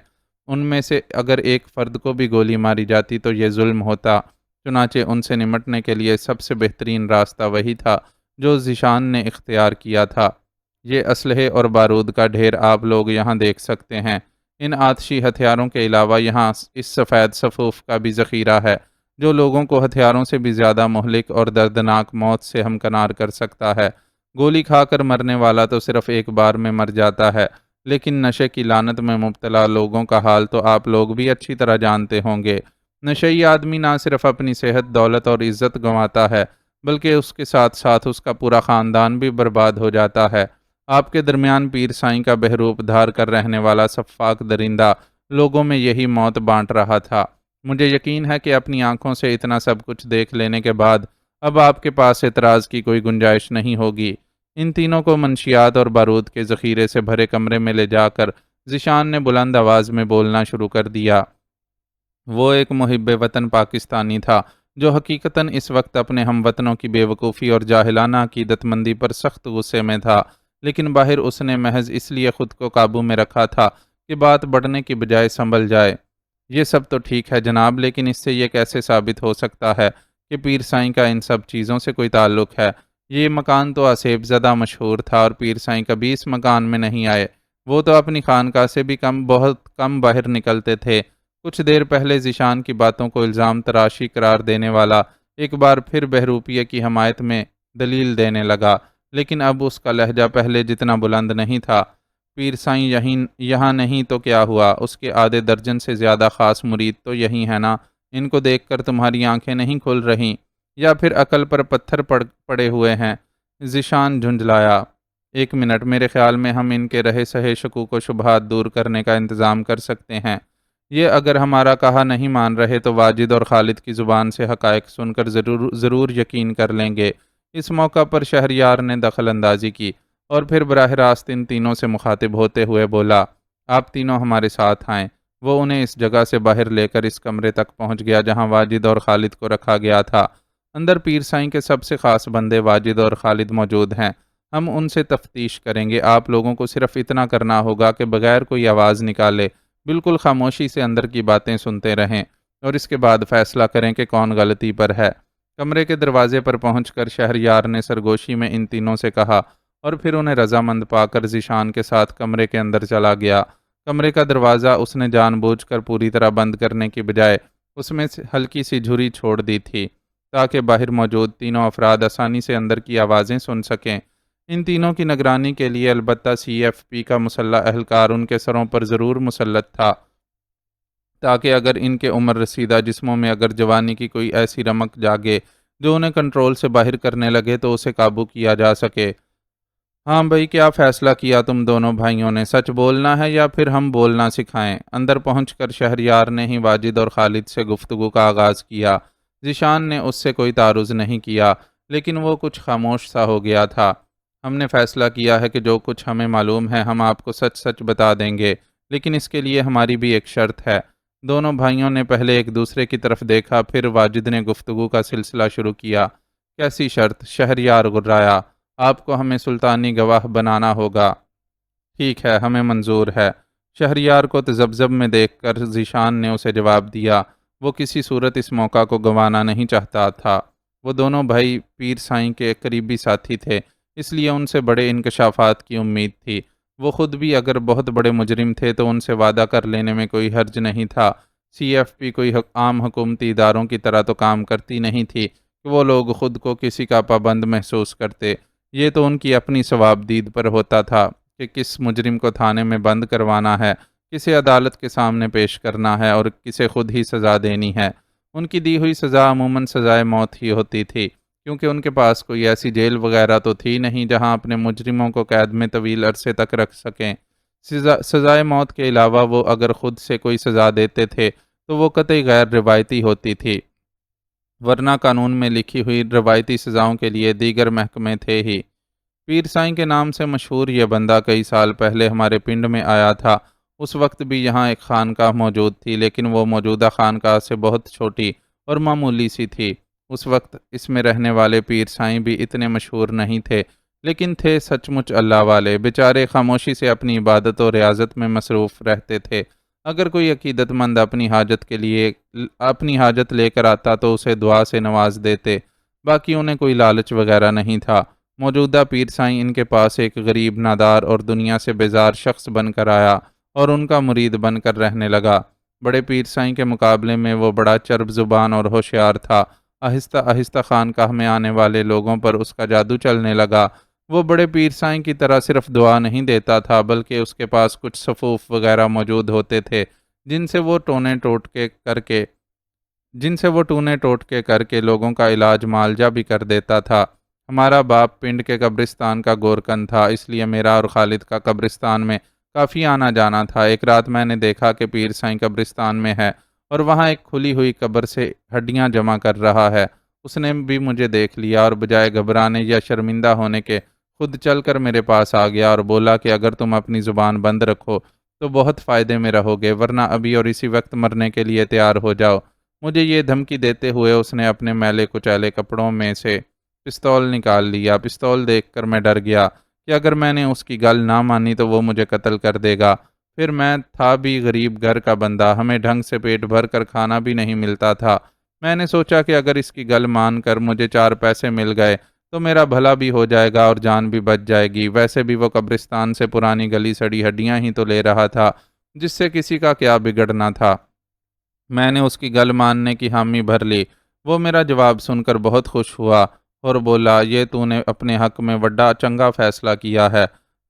ان میں سے اگر ایک فرد کو بھی گولی ماری جاتی تو یہ ظلم ہوتا۔ چنانچہ ان سے نمٹنے کے لیے سب سے بہترین راستہ وہی تھا جو ذیشان نے اختیار کیا تھا۔ یہ اسلحے اور بارود کا ڈھیر آپ لوگ یہاں دیکھ سکتے ہیں۔ ان آتشی ہتھیاروں کے علاوہ یہاں اس سفید صفوف کا بھی ذخیرہ ہے جو لوگوں کو ہتھیاروں سے بھی زیادہ مہلک اور دردناک موت سے ہمکنار کر سکتا ہے۔ گولی کھا کر مرنے والا تو صرف ایک بار میں مر جاتا ہے، لیکن نشے کی لعنت میں مبتلا لوگوں کا حال تو آپ لوگ بھی اچھی طرح جانتے ہوں گے۔ نشئی آدمی نہ صرف اپنی صحت، دولت اور عزت گنواتا ہے، بلکہ اس کے ساتھ ساتھ اس کا پورا خاندان بھی برباد ہو جاتا ہے۔ آپ کے درمیان پیر سائیں کا بہروپ دھار کر رہنے والا سفاک درندہ لوگوں میں یہی موت بانٹ رہا تھا۔ مجھے یقین ہے کہ اپنی آنکھوں سے اتنا سب کچھ دیکھ لینے کے بعد اب آپ کے پاس اعتراض کی کوئی گنجائش نہیں ہوگی۔ ان تینوں کو منشیات اور بارود کے ذخیرے سے بھرے کمرے میں لے جا کر ذیشان نے بلند آواز میں بولنا شروع کر دیا۔ وہ ایک محب وطن پاکستانی تھا جو حقیقتاً اس وقت اپنے ہم وطنوں کی بے وقوفی اور جاہلانہ عقیدت مندی پر سخت غصے میں تھا، لیکن باہر اس نے محض اس لیے خود کو قابو میں رکھا تھا کہ بات بڑھنے کی بجائے سنبھل جائے۔ یہ سب تو ٹھیک ہے جناب، لیکن اس سے یہ کیسے ثابت ہو سکتا ہے کہ پیر سائیں کا ان سب چیزوں سے کوئی تعلق ہے؟ یہ مکان تو آصف زدہ مشہور تھا اور پیر سائیں کبھی اس مکان میں نہیں آئے۔ وہ تو اپنی خانقاہ سے بھی بہت کم باہر نکلتے تھے۔ کچھ دیر پہلے ذیشان کی باتوں کو الزام تراشی قرار دینے والا ایک بار پھر بہروپیے کی حمایت میں دلیل دینے لگا، لیکن اب اس کا لہجہ پہلے جتنا بلند نہیں تھا۔ پیر سائیں یہاں نہیں تو کیا ہوا؟ اس کے آدھے درجن سے زیادہ خاص مرید تو یہی ہے نا؟ ان کو دیکھ کر تمہاری آنکھیں نہیں کھل رہیں یا پھر عقل پر پتھر پڑے ہوئے ہیں؟ ذیشان جھنجھلایا۔ ایک منٹ، میرے خیال میں ہم ان کے رہے سہے شکوک و شبہات دور کرنے کا انتظام کر سکتے ہیں۔ یہ اگر ہمارا کہا نہیں مان رہے تو واجد اور خالد کی زبان سے حقائق سن کر ضرور یقین کر لیں گے۔ اس موقع پر شہریار نے دخل اندازی کی اور پھر براہ راست ان تینوں سے مخاطب ہوتے ہوئے بولا، آپ تینوں ہمارے ساتھ آئیں۔ وہ انہیں اس جگہ سے باہر لے کر اس کمرے تک پہنچ گیا جہاں واجد اور خالد کو رکھا گیا تھا۔ اندر پیر سائیں کے سب سے خاص بندے واجد اور خالد موجود ہیں۔ ہم ان سے تفتیش کریں گے۔ آپ لوگوں کو صرف اتنا کرنا ہوگا کہ بغیر کوئی آواز نکالے بالکل خاموشی سے اندر کی باتیں سنتے رہیں اور اس کے بعد فیصلہ کریں کہ کون غلطی پر ہے۔ کمرے کے دروازے پر پہنچ کر شہریار نے سرگوشی میں ان تینوں سے کہا اور پھر انہیں رضامند پا کر ذیشان کے ساتھ کمرے کے اندر چلا گیا۔ کمرے کا دروازہ اس نے جان بوجھ کر پوری طرح بند کرنے کی بجائے اس میں ہلکی سی جھری چھوڑ دی تھی تاکہ باہر موجود تینوں افراد آسانی سے اندر کی آوازیں سن سکیں۔ ان تینوں کی نگرانی کے لیے البتہ سی ایف پی کا مسلح اہلکار ان کے سروں پر ضرور مسلط تھا تاکہ اگر ان کے عمر رسیدہ جسموں میں اگر جوانی کی کوئی ایسی رمق جاگے جو انہیں کنٹرول سے باہر کرنے لگے تو اسے قابو کیا جا سکے۔ ہاں بھائی، کیا فیصلہ کیا تم دونوں بھائیوں نے؟ سچ بولنا ہے یا پھر ہم بولنا سکھائیں؟ اندر پہنچ کر شہریار نے ہی واجد اور خالد سے گفتگو کا آغاز کیا۔ ذیشان نے اس سے کوئی تعارض نہیں کیا، لیکن وہ کچھ خاموش سا ہو گیا تھا۔ ہم نے فیصلہ کیا ہے کہ جو کچھ ہمیں معلوم ہے ہم آپ کو سچ سچ بتا دیں گے، لیکن اس کے لیے ہماری بھی ایک شرط ہے۔ دونوں بھائیوں نے پہلے ایک دوسرے کی طرف دیکھا، پھر واجد نے گفتگو کا سلسلہ شروع کیا۔ کیسی شرط؟ شہریار غرایا۔ آپ کو ہمیں سلطانی گواہ بنانا ہوگا۔ ٹھیک ہے، ہمیں منظور ہے۔ شہریار کو تذبذب میں دیکھ کر ذیشان نے اسے جواب دیا۔ وہ کسی صورت اس موقع کو گنوانا نہیں چاہتا تھا۔ وہ دونوں بھائی پیر سائیں کے قریبی ساتھی تھے، اس لیے ان سے بڑے انکشافات کی امید تھی۔ وہ خود بھی اگر بہت بڑے مجرم تھے تو ان سے وعدہ کر لینے میں کوئی حرج نہیں تھا۔ سی ایف پی کوئی عام حکومتی اداروں کی طرح تو کام کرتی نہیں تھی کہ وہ لوگ خود کو کسی کا پابند محسوس کرتے۔ یہ تو ان کی اپنی ثوابدید پر ہوتا تھا کہ کس مجرم کو تھانے میں بند کروانا ہے، کسے عدالت کے سامنے پیش کرنا ہے اور کسے خود ہی سزا دینی ہے۔ ان کی دی ہوئی سزا عموماً سزائے موت ہی ہوتی تھی، کیونکہ ان کے پاس کوئی ایسی جیل وغیرہ تو تھی نہیں جہاں اپنے مجرموں کو قید میں طویل عرصے تک رکھ سکیں۔ سزائے موت کے علاوہ وہ اگر خود سے کوئی سزا دیتے تھے تو وہ قطعی غیر روایتی ہوتی تھی، ورنہ قانون میں لکھی ہوئی روایتی سزاؤں کے لیے دیگر محکمے تھے ہی۔ پیر سائیں کے نام سے مشہور یہ بندہ کئی سال پہلے ہمارے پنڈ میں آیا تھا۔ اس وقت بھی یہاں ایک خانقاہ موجود تھی، لیکن وہ موجودہ خانقاہ سے بہت چھوٹی اور معمولی سی تھی۔ اس وقت اس میں رہنے والے پیر سائیں بھی اتنے مشہور نہیں تھے، لیکن تھے سچ مچ اللہ والے۔ بیچارے خاموشی سے اپنی عبادت و ریاضت میں مصروف رہتے تھے۔ اگر کوئی عقیدت مند اپنی حاجت لے کر آتا تو اسے دعا سے نواز دیتے، باقی انہیں کوئی لالچ وغیرہ نہیں تھا۔ موجودہ پیر سائیں ان کے پاس ایک غریب، نادار اور دنیا سے بیزار شخص بن کر آیا اور ان کا مرید بن کر رہنے لگا۔ بڑے پیر سائیں کے مقابلے میں وہ بڑا چرب زبان اور ہوشیار تھا۔ آہستہ آہستہ خانقاہ میں آنے والے لوگوں پر اس کا جادو چلنے لگا۔ وہ بڑے پیر سائیں کی طرح صرف دعا نہیں دیتا تھا، بلکہ اس کے پاس کچھ صفوف وغیرہ موجود ہوتے تھے جن سے وہ ٹونے ٹوٹ کے کر کے لوگوں کا علاج معالجہ بھی کر دیتا تھا۔ ہمارا باپ پنڈ کے قبرستان کا گورکن تھا، اس لیے میرا اور خالد کا قبرستان میں کافی آنا جانا تھا۔ ایک رات میں نے دیکھا کہ پیر سائیں قبرستان میں ہے اور وہاں ایک کھلی ہوئی قبر سے ہڈیاں جمع کر رہا ہے۔ اس نے بھی مجھے دیکھ لیا اور بجائے گھبرانے یا شرمندہ ہونے کے خود چل کر میرے پاس آ گیا اور بولا کہ اگر تم اپنی زبان بند رکھو تو بہت فائدے میں رہو گے، ورنہ ابھی اور اسی وقت مرنے کے لیے تیار ہو جاؤ۔ مجھے یہ دھمکی دیتے ہوئے اس نے اپنے میلے کچیلے کپڑوں میں سے پستول نکال لیا۔ پستول دیکھ کر میں ڈر گیا کہ اگر میں نے اس کی گل نہ مانی تو وہ مجھے قتل کر دے گا۔ پھر میں تھا بھی غریب گھر کا بندہ، ہمیں ڈھنگ سے پیٹ بھر کر کھانا بھی نہیں ملتا تھا۔ میں نے سوچا کہ اگر اس کی گل مان کر مجھے 4 پیسے مل گئے تو میرا بھلا بھی ہو جائے گا اور جان بھی بچ جائے گی۔ ویسے بھی وہ قبرستان سے پرانی گلی سڑی ہڈیاں ہی تو لے رہا تھا، جس سے کسی کا کیا بگڑنا تھا۔ میں نے اس کی گل ماننے کی حامی بھر لی۔ وہ میرا جواب سن کر بہت خوش ہوا اور بولا، یہ تو نے اپنے حق میں بڑا چنگا فیصلہ کیا ہے۔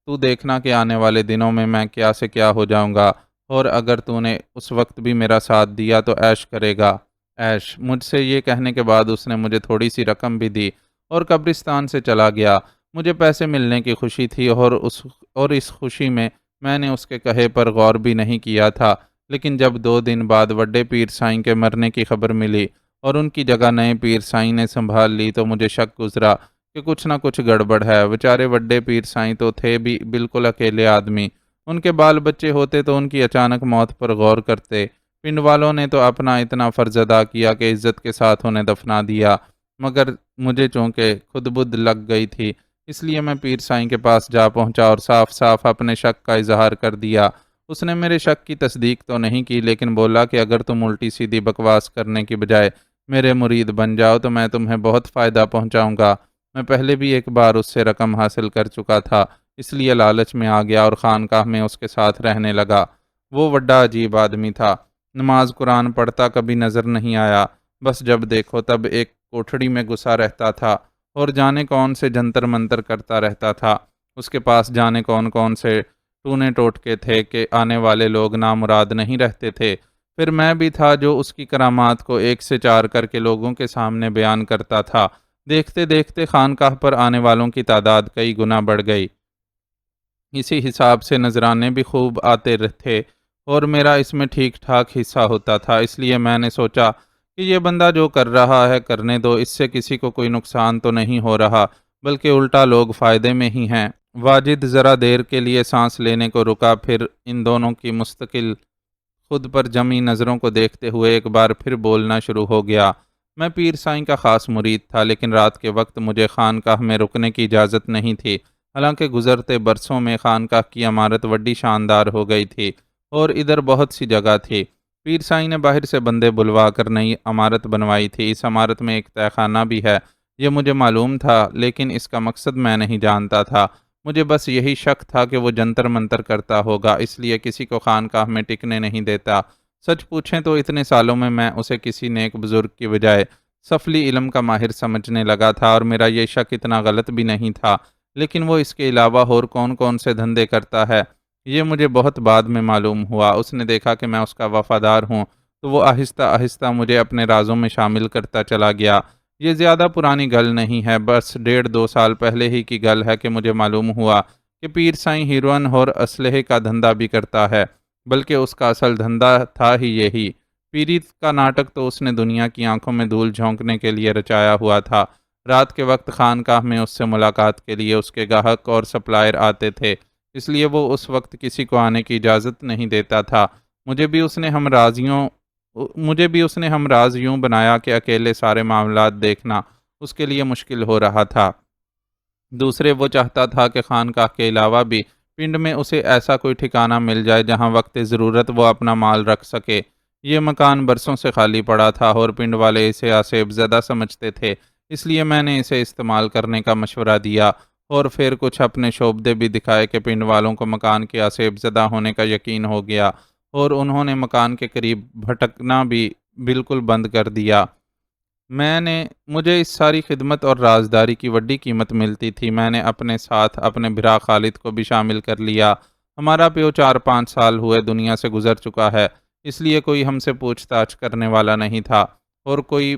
تو دیکھنا کہ آنے والے دنوں میں کیا سے کیا ہو جاؤں گا، اور اگر تو نے اس وقت بھی میرا ساتھ دیا تو عیش کرے گا۔ عیش؟ مجھ سے یہ کہنے کے بعد اس نے مجھے تھوڑی سی رقم بھی دی اور قبرستان سے چلا گیا۔ مجھے پیسے ملنے کی خوشی تھی اور اس خوشی میں نے اس کے کہے پر غور بھی نہیں کیا تھا، لیکن جب 2 دن بعد وڈے پیر سائیں کے مرنے کی خبر ملی اور ان کی جگہ نئے پیر سائیں نے سنبھال لی تو مجھے شک گزرا کہ کچھ نہ کچھ گڑبڑ ہے۔ بیچارے وڈے پیر سائیں تو تھے بھی بالکل اکیلے آدمی، ان کے بال بچے ہوتے تو ان کی اچانک موت پر غور کرتے۔ پنڈ والوں نے تو اپنا اتنا فرض ادا کیا کہ عزت کے ساتھ انہیں دفنا دیا، مگر مجھے چونکہ خود بدھ لگ گئی تھی، اس لیے میں پیر سائیں کے پاس جا پہنچا اور صاف صاف اپنے شک کا اظہار کر دیا۔ اس نے میرے شک کی تصدیق تو نہیں کی، لیکن بولا کہ اگر تم الٹی سیدھی بکواس کرنے کی بجائے میرے مرید بن جاؤ تو میں تمہیں بہت فائدہ پہنچاؤں گا۔ میں پہلے بھی ایک بار اس سے رقم حاصل کر چکا تھا، اس لیے لالچ میں آ گیا اور خانقاہ میں اس کے ساتھ رہنے لگا۔ وہ بڑا عجیب آدمی تھا، نماز قرآن پڑھتا کبھی نظر نہیں آیا، بس جب دیکھو تب ایک کوٹھڑی میں گھسا رہتا تھا اور جانے کون سے جنتر منتر کرتا رہتا تھا۔ اس کے پاس جانے کون سے ٹونے ٹوٹکے تھے کہ آنے والے لوگ نامراد نہیں رہتے تھے۔ پھر میں بھی تھا جو اس کی کرامات کو 1 سے 4 کر کے لوگوں کے سامنے بیان کرتا تھا۔ دیکھتے دیکھتے خانقاہ پر آنے والوں کی تعداد کئی گنا بڑھ گئی۔ اسی حساب سے نذرانے بھی خوب آتے تھے اور میرا اس میں ٹھیک ٹھاک حصہ ہوتا تھا، اس لیے میں نے سوچا کہ یہ بندہ جو کر رہا ہے کرنے دو، اس سے کسی کو کوئی نقصان تو نہیں ہو رہا، بلکہ الٹا لوگ فائدے میں ہی ہیں۔ واجد ذرا دیر کے لیے سانس لینے کو رکا، پھر ان دونوں کی مستقل خود پر جمی نظروں کو دیکھتے ہوئے ایک بار پھر بولنا شروع ہو گیا۔ میں پیر سائیں کا خاص مرید تھا، لیکن رات کے وقت مجھے خانقاہ میں رکنے کی اجازت نہیں تھی، حالانکہ گزرتے برسوں میں خانقاہ کی عمارت بڑی شاندار ہو گئی تھی اور ادھر بہت سی جگہ تھی۔ پیر سائیں نے باہر سے بندے بلوا کر نئی عمارت بنوائی تھی۔ اس عمارت میں ایک تہہ خانہ بھی ہے، یہ مجھے معلوم تھا، لیکن اس کا مقصد میں نہیں جانتا تھا۔ مجھے بس یہی شک تھا کہ وہ جنتر منتر کرتا ہوگا، اس لیے کسی کو خانقاہ میں ٹکنے نہیں دیتا۔ سچ پوچھیں تو اتنے سالوں میں اسے کسی نیک بزرگ کی بجائے سفلی علم کا ماہر سمجھنے لگا تھا، اور میرا یہ شک اتنا غلط بھی نہیں تھا۔ لیکن وہ اس کے علاوہ اور کون کون سے دھندے کرتا ہے یہ مجھے بہت بعد میں معلوم ہوا۔ اس نے دیکھا کہ میں اس کا وفادار ہوں تو وہ آہستہ آہستہ مجھے اپنے رازوں میں شامل کرتا چلا گیا۔ یہ زیادہ پرانی گل نہیں ہے، بس 1.5-2 سال پہلے ہی کی گل ہے کہ مجھے معلوم ہوا کہ پیر سائیں ہیروئن اور اسلحے کا دھندا بھی کرتا ہے، بلکہ اس کا اصل دھندا تھا ہی یہی۔ پیری کا ناٹک تو اس نے دنیا کی آنکھوں میں دھول جھونکنے کے لیے رچایا ہوا تھا۔ رات کے وقت خانقاہ میں اس سے ملاقات کے لیے اس کے گاہک اور سپلائر آتے تھے، اس لیے وہ اس وقت کسی کو آنے کی اجازت نہیں دیتا تھا۔ مجھے بھی اس نے ہمراز یوں بنایا کہ اکیلے سارے معاملات دیکھنا اس کے لیے مشکل ہو رہا تھا۔ دوسرے وہ چاہتا تھا کہ خانقاہ کے علاوہ بھی پنڈ میں اسے ایسا کوئی ٹھکانہ مل جائے جہاں وقت ضرورت وہ اپنا مال رکھ سکے۔ یہ مکان برسوں سے خالی پڑا تھا اور پنڈ والے اسے آسیب زدہ سمجھتے تھے، اس لیے میں نے اسے استعمال کرنے کا مشورہ دیا اور پھر کچھ اپنے شعبدے بھی دکھائے کہ پنڈ والوں کو مکان کے آسیب زدہ ہونے کا یقین ہو گیا اور انہوں نے مکان کے قریب بھٹکنا بھی بالکل بند کر دیا۔ مجھے اس ساری خدمت اور رازداری کی وڈی قیمت ملتی تھی۔ میں نے اپنے ساتھ اپنے بھرا خالد کو بھی شامل کر لیا۔ ہمارا پیو 4-5 سال ہوئے دنیا سے گزر چکا ہے، اس لیے کوئی ہم سے پوچھ تاچھ کرنے والا نہیں تھا، اور کوئی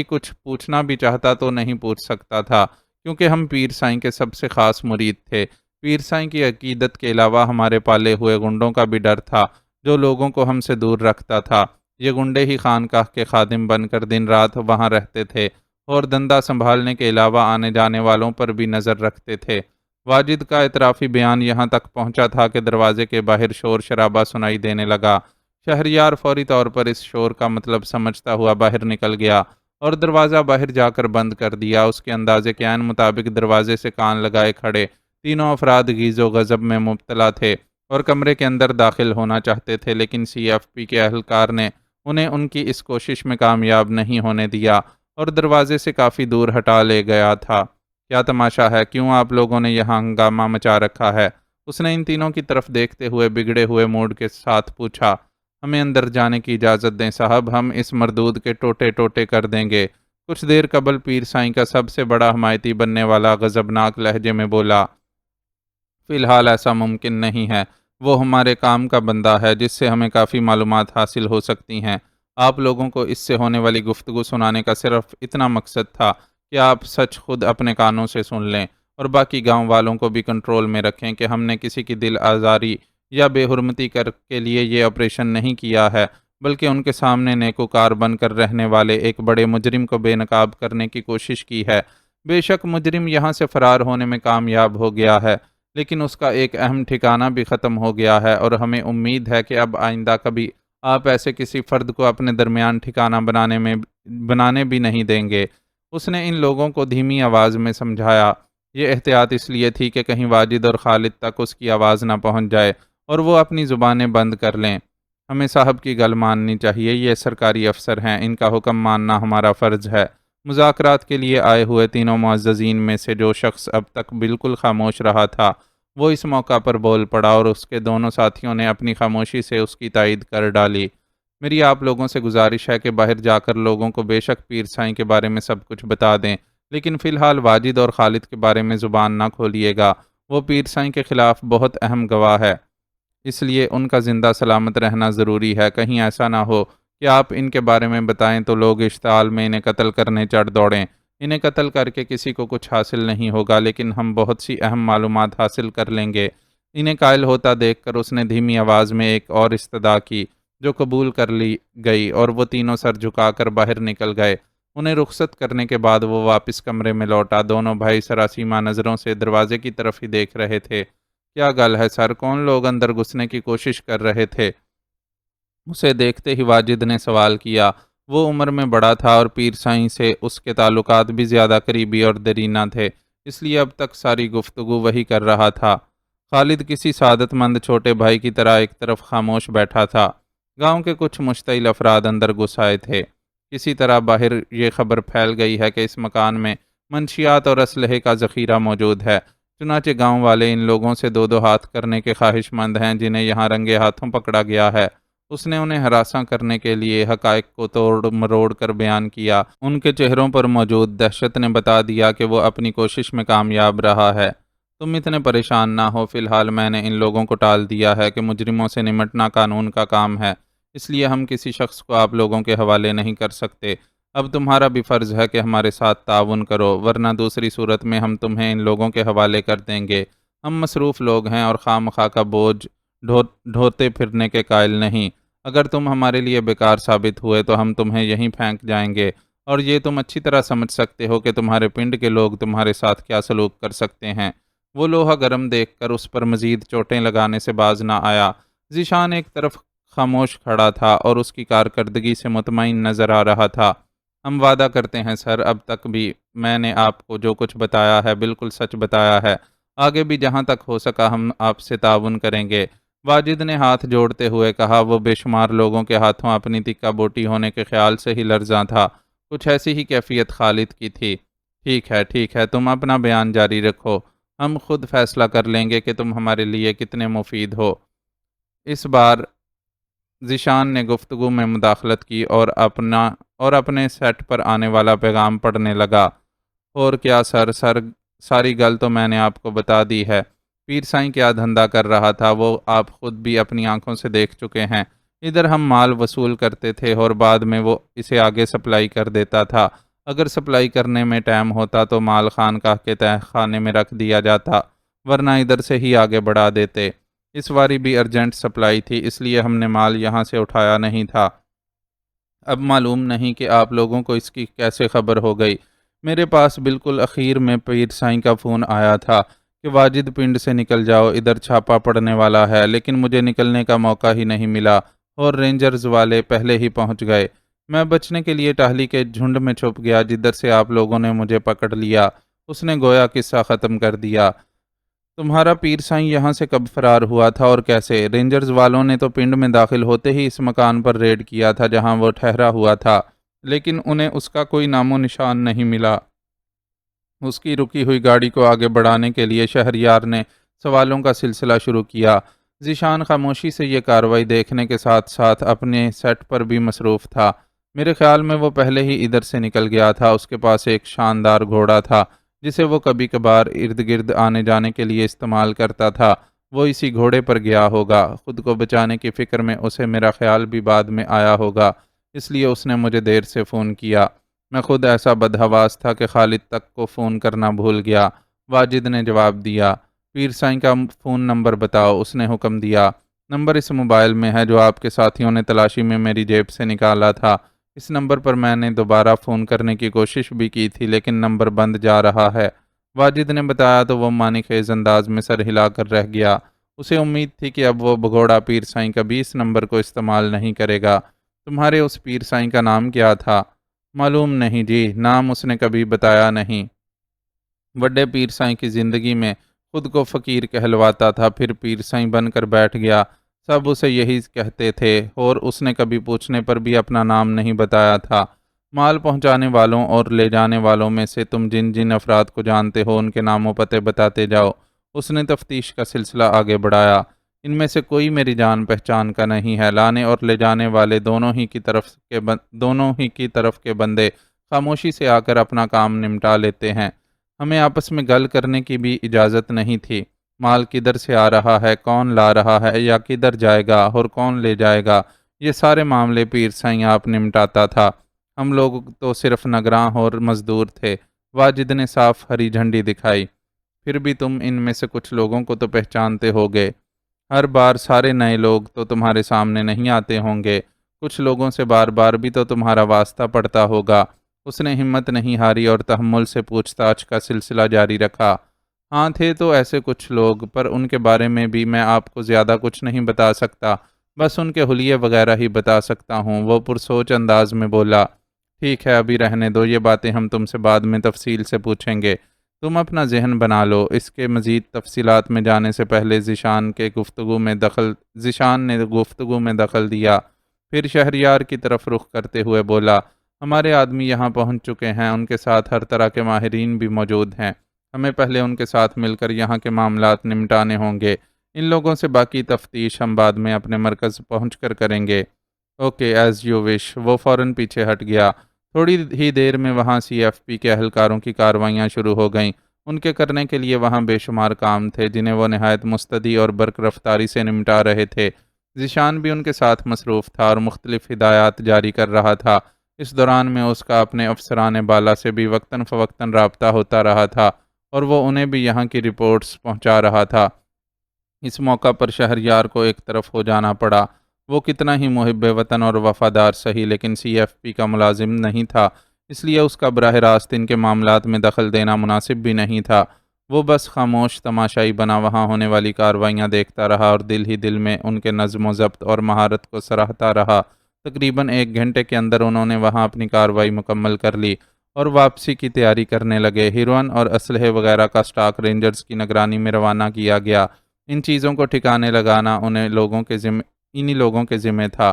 کچھ پوچھنا بھی چاہتا تو نہیں پوچھ سکتا تھا، کیونکہ ہم پیر سائیں کے سب سے خاص مرید تھے۔ پیر سائیں کی عقیدت کے علاوہ ہمارے پالے ہوئے گنڈوں کا بھی ڈر تھا جو لوگوں کو ہم سے دور رکھتا تھا۔ یہ گنڈے ہی خانقاہ کے خادم بن کر دن رات وہاں رہتے تھے اور دندہ سنبھالنے کے علاوہ آنے جانے والوں پر بھی نظر رکھتے تھے۔ واجد کا اعترافی بیان یہاں تک پہنچا تھا کہ دروازے کے باہر شور شرابہ سنائی دینے لگا۔ شہریار فوری طور پر اس شور کا مطلب سمجھتا ہوا باہر نکل گیا اور دروازہ باہر جا کر بند کر دیا۔ اس کے اندازے کے عین مطابق دروازے سے کان لگائے کھڑے تینوں افراد غیظ و غضب میں مبتلا تھے اور کمرے کے اندر داخل ہونا چاہتے تھے، لیکن سی ایف پی کے اہلکار نے انہیں ان کی اس کوشش میں کامیاب نہیں ہونے دیا اور دروازے سے کافی دور ہٹا لے گیا تھا۔ کیا تماشا ہے؟ کیوں آپ لوگوں نے یہاں ہنگامہ مچا رکھا ہے؟ اس نے ان تینوں کی طرف دیکھتے ہوئے بگڑے ہوئے موڈ کے ساتھ پوچھا۔ ہمیں اندر جانے کی اجازت دیں صاحب، ہم اس مردود کے ٹوٹے ٹوٹے کر دیں گے۔ کچھ دیر قبل پیر سائیں کا سب سے بڑا حمایتی بننے والا غضبناک لہجے میں بولا، فی الحال ایسا ممکن نہیں ہے، وہ ہمارے کام کا بندہ ہے جس سے ہمیں کافی معلومات حاصل ہو سکتی ہیں۔ آپ لوگوں کو اس سے ہونے والی گفتگو سنانے کا صرف اتنا مقصد تھا کہ آپ سچ خود اپنے کانوں سے سن لیں اور باقی گاؤں والوں کو بھی کنٹرول میں رکھیں کہ ہم نے کسی کی دل آزاری یا بے حرمتی کے لیے یہ آپریشن نہیں کیا ہے، بلکہ ان کے سامنے نیکوکار بن کر رہنے والے ایک بڑے مجرم کو بے نقاب کرنے کی کوشش کی ہے۔ بے شک مجرم یہاں سے فرار ہونے میں کامیاب ہو گیا ہے، لیکن اس کا ایک اہم ٹھکانہ بھی ختم ہو گیا ہے اور ہمیں امید ہے کہ اب آئندہ کبھی آپ ایسے کسی فرد کو اپنے درمیان ٹھکانہ بنانے بھی نہیں دیں گے۔ اس نے ان لوگوں کو دھیمی آواز میں سمجھایا۔ یہ احتیاط اس لیے تھی کہ کہیں واجد اور خالد تک اس کی آواز نہ پہنچ جائے اور وہ اپنی زبانیں بند کر لیں۔ ہمیں صاحب کی گل ماننی چاہیے، یہ سرکاری افسر ہیں، ان کا حکم ماننا ہمارا فرض ہے۔ مذاکرات کے لیے آئے ہوئے تینوں معززین میں سے جو شخص اب تک بالکل خاموش رہا تھا وہ اس موقع پر بول پڑا اور اس کے دونوں ساتھیوں نے اپنی خاموشی سے اس کی تائید کر ڈالی۔ میری آپ لوگوں سے گزارش ہے کہ باہر جا کر لوگوں کو بے شک پیر سائیں کے بارے میں سب کچھ بتا دیں، لیکن فی الحال واجد اور خالد کے بارے میں زبان نہ کھولیے گا۔ وہ پیر سائیں کے خلاف بہت اہم گواہ ہے، اس لیے ان کا زندہ سلامت رہنا ضروری ہے۔ کہیں ایسا نہ ہو کہ آپ ان کے بارے میں بتائیں تو لوگ اشتعال میں انہیں قتل کرنے چڑھ دوڑیں۔ انہیں قتل کر کے کسی کو کچھ حاصل نہیں ہوگا، لیکن ہم بہت سی اہم معلومات حاصل کر لیں گے۔ انہیں قائل ہوتا دیکھ کر اس نے دھیمی آواز میں ایک اور استدعا کی جو قبول کر لی گئی اور وہ تینوں سر جھکا کر باہر نکل گئے۔ انہیں رخصت کرنے کے بعد وہ واپس کمرے میں لوٹا۔ دونوں بھائی سراسیمہ نظروں سے دروازے کی طرف ہی دیکھ رہے تھے۔ کیا گل ہے سر؟ کون لوگ اندر گھسنے کی کوشش کر رہے تھے؟ اسے دیکھتے ہی واجد نے سوال کیا۔ وہ عمر میں بڑا تھا اور پیر سائیں سے اس کے تعلقات بھی زیادہ قریبی اور دیرینہ تھے، اس لیے اب تک ساری گفتگو وہی کر رہا تھا۔ خالد کسی سعادت مند چھوٹے بھائی کی طرح ایک طرف خاموش بیٹھا تھا۔ گاؤں کے کچھ مشتعل افراد اندر گھس آئے تھے۔ کسی طرح باہر یہ خبر پھیل گئی ہے کہ اس مکان میں منشیات اور اسلحے کا ذخیرہ موجود ہے، چنانچہ گاؤں والے ان لوگوں سے دو ہاتھ کرنے کے خواہش مند ہیں جنہیں یہاں رنگے ہاتھوں پکڑا گیا ہے اس نے انہیں ہراساں کرنے کے لیے حقائق کو توڑ مروڑ کر بیان کیا۔ ان کے چہروں پر موجود دہشت نے بتا دیا کہ وہ اپنی کوشش میں کامیاب رہا ہے۔ تم اتنے پریشان نہ ہو، فی الحال میں نے ان لوگوں کو ٹال دیا ہے کہ مجرموں سے نمٹنا قانون کا کام ہے، اس لیے ہم کسی شخص کو آپ لوگوں کے حوالے نہیں کر سکتے۔ اب تمہارا بھی فرض ہے کہ ہمارے ساتھ تعاون کرو، ورنہ دوسری صورت میں ہم تمہیں ان لوگوں کے حوالے کر دیں گے۔ ہم مصروف لوگ ہیں اور خواہ مخواہ کا بوجھ ڈھوتے پھرنے کے قائل نہیں۔ اگر تم ہمارے لیے بیکار ثابت ہوئے تو ہم تمہیں یہیں پھینک جائیں گے، اور یہ تم اچھی طرح سمجھ سکتے ہو کہ تمہارے پنڈ کے لوگ تمہارے ساتھ کیا سلوک کر سکتے ہیں۔ وہ لوہا گرم دیکھ کر اس پر مزید چوٹیں لگانے سے باز نہ آیا۔ ذیشان ایک طرف خاموش کھڑا تھا اور اس کی کارکردگی سے مطمئن نظر آ رہا تھا۔ ہم وعدہ کرتے ہیں سر، اب تک بھی میں نے آپ کو جو کچھ بتایا ہے بالکل سچ بتایا ہے۔ آگے بھی جہاں تک ہو سکا ہم آپ سے تعاون کریں گے۔ واجد نے ہاتھ جوڑتے ہوئے کہا۔ وہ بے شمار لوگوں کے ہاتھوں اپنی تکہ بوٹی ہونے کے خیال سے ہی لرزاں تھا۔ کچھ ایسی ہی کیفیت خالد کی تھی۔ ٹھیک ہے، تم اپنا بیان جاری رکھو، ہم خود فیصلہ کر لیں گے کہ تم ہمارے لیے کتنے مفید ہو۔ اس بار ذیشان نے گفتگو میں مداخلت کی اور اپنے سیٹ پر آنے والا پیغام پڑھنے لگا۔ اور کیا سر، ساری گل تو میں نے آپ کو بتا دی ہے۔ پیر سائیں کیا دھندا کر رہا تھا وہ آپ خود بھی اپنی آنکھوں سے دیکھ چکے ہیں۔ ادھر ہم مال وصول کرتے تھے اور بعد میں وہ اسے آگے سپلائی کر دیتا تھا۔ اگر سپلائی کرنے میں ٹائم ہوتا تو مال خانقاہ کے تہہ خانے میں رکھ دیا جاتا، ورنہ ادھر سے ہی آگے بڑھا دیتے۔ اس واری بھی ارجنٹ سپلائی تھی، اس لیے ہم نے مال یہاں سے اٹھایا نہیں تھا۔ اب معلوم نہیں کہ آپ لوگوں کو اس کی کیسے خبر ہو گئی۔ میرے پاس بالکل اخیر میں پیر سائیں کا فون آیا تھا کہ واجد پنڈ سے نکل جاؤ، ادھر چھاپا پڑنے والا ہے، لیکن مجھے نکلنے کا موقع ہی نہیں ملا اور رینجرز والے پہلے ہی پہنچ گئے۔ میں بچنے کے لیے ٹہلی کے جھنڈ میں چھپ گیا جدھر سے آپ لوگوں نے مجھے پکڑ لیا۔ اس نے گویا قصہ ختم کر دیا۔ تمہارا پیر سائیں یہاں سے کب فرار ہوا تھا اور کیسے؟ رینجرز والوں نے تو پنڈ میں داخل ہوتے ہی اس مکان پر ریڈ کیا تھا جہاں وہ ٹھہرا ہوا تھا، لیکن انہیں اس کا کوئی نام و نشان نہیں ملا۔ اس کی رکی ہوئی گاڑی کو آگے بڑھانے کے لیے شہریار نے سوالوں کا سلسلہ شروع کیا۔ ذیشان خاموشی سے یہ کارروائی دیکھنے کے ساتھ ساتھ اپنے سیٹ پر بھی مصروف تھا۔ میرے خیال میں وہ پہلے ہی ادھر سے نکل گیا تھا۔ اس کے پاس ایک شاندار گھوڑا تھا جسے وہ کبھی کبھار ارد گرد آنے جانے کے لیے استعمال کرتا تھا۔ وہ اسی گھوڑے پر گیا ہوگا۔ خود کو بچانے کی فکر میں اسے میرا خیال بھی بعد میں آیا ہوگا، اس لیے اس نے مجھے دیر سے فون کیا۔ میں خود ایسا بدحواس تھا کہ خالد تک کو فون کرنا بھول گیا۔ واجد نے جواب دیا۔ پیر سائیں کا فون نمبر بتاؤ، اس نے حکم دیا۔ نمبر اس موبائل میں ہے جو آپ کے ساتھیوں نے تلاشی میں میری جیب سے نکالا تھا۔ اس نمبر پر میں نے دوبارہ فون کرنے کی کوشش بھی کی تھی لیکن نمبر بند جا رہا ہے، واجد نے بتایا تو وہ معنی خیز انداز میں سر ہلا کر رہ گیا۔ اسے امید تھی کہ اب وہ بگوڑا پیر سائیں کبھی اس نمبر کو استعمال نہیں کرے گا۔ تمہارے اس پیر سائیں کا نام کیا تھا؟ معلوم نہیں جی، نام اس نے کبھی بتایا نہیں۔ بڑے پیر سائیں کی زندگی میں خود کو فقیر کہلواتا تھا، پھر پیر سائیں بن کر بیٹھ گیا۔ سب اسے یہی کہتے تھے اور اس نے کبھی پوچھنے پر بھی اپنا نام نہیں بتایا تھا۔ مال پہنچانے والوں اور لے جانے والوں میں سے تم جن جن افراد کو جانتے ہو ان کے نام و پتے بتاتے جاؤ۔ اس نے تفتیش کا سلسلہ آگے بڑھایا۔ ان میں سے کوئی میری جان پہچان کا نہیں ہے۔ لانے اور لے جانے والے دونوں ہی کی طرف کے بندے خاموشی سے آ کر اپنا کام نمٹا لیتے ہیں۔ ہمیں آپس میں گل کرنے کی بھی اجازت نہیں تھی۔ مال کدھر سے آ رہا ہے، کون لا رہا ہے یا کدھر جائے گا اور کون لے جائے گا، یہ سارے معاملے پیر سائیں آپ نمٹاتا تھا۔ ہم لوگ تو صرف نگراں اور مزدور تھے۔ واجد نے صاف ہری جھنڈی دکھائی۔ پھر بھی تم ان میں سے کچھ لوگوں کو تو پہچانتے ہوگے۔ ہر بار سارے نئے لوگ تو تمہارے سامنے نہیں آتے ہوں گے، کچھ لوگوں سے بار بار بھی تو تمہارا واسطہ پڑتا ہوگا۔ اس نے ہمت نہیں ہاری اور تحمل سے پوچھ تاچھ کا سلسلہ جاری رکھا۔ ہاں تھے تو ایسے کچھ لوگ، پر ان کے بارے میں بھی میں آپ کو زیادہ کچھ نہیں بتا سکتا، بس ان کے حلیے وغیرہ ہی بتا سکتا ہوں۔ وہ پرسوچ انداز میں بولا۔ ٹھیک ہے، ابھی رہنے دو، یہ باتیں ہم تم سے بعد میں تفصیل سے پوچھیں گے، تم اپنا ذہن بنا لو۔ اس کے مزید تفصیلات میں جانے سے پہلے ذیشان نے گفتگو میں دخل دیا، پھر شہریار کی طرف رخ کرتے ہوئے بولا۔ ہمارے آدمی یہاں پہنچ چکے ہیں، ان کے ساتھ ہر طرح کے ماہرین بھی موجود ہیں۔ ہمیں پہلے ان کے ساتھ مل کر یہاں کے معاملات نمٹانے ہوں گے۔ ان لوگوں سے باقی تفتیش ہم بعد میں اپنے مرکز پہنچ کر کریں گے۔ Okay as you wish. وہ فوراً پیچھے ہٹ گیا۔ تھوڑی ہی دیر میں وہاں سی ایف پی کے اہلکاروں کی کارروائیاں شروع ہو گئیں۔ ان کے کرنے کے لیے وہاں بے شمار کام تھے جنہیں وہ نہایت مستعدی اور برق رفتاری سے نمٹا رہے تھے۔ ذیشان بھی ان کے ساتھ مصروف تھا اور مختلف ہدایات جاری کر رہا تھا۔ اس دوران میں اس کا اپنے افسران بالا سے بھی وقتاً فوقتاً رابطہ ہوتا رہا تھا اور وہ انہیں بھی یہاں کی رپورٹس پہنچا رہا تھا۔ اس موقع پر شہریار کو ایک طرف ہو جانا پڑا۔ وہ کتنا ہی محب وطن اور وفادار سہی لیکن سی ایف پی کا ملازم نہیں تھا، اس لیے اس کا براہ راست ان کے معاملات میں دخل دینا مناسب بھی نہیں تھا۔ وہ بس خاموش تماشائی بنا وہاں ہونے والی کارروائیاں دیکھتا رہا اور دل ہی دل میں ان کے نظم و ضبط اور مہارت کو سراہتا رہا۔ تقریباً 1 گھنٹے کے اندر انہوں نے وہاں اپنی کارروائی مکمل کر لی اور واپسی کی تیاری کرنے لگے۔ ہیروئن اور اسلحے وغیرہ کا سٹاک رینجرز کی نگرانی میں روانہ کیا گیا۔ ان چیزوں کو ٹھکانے لگانا انہی لوگوں کے ذمہ تھا۔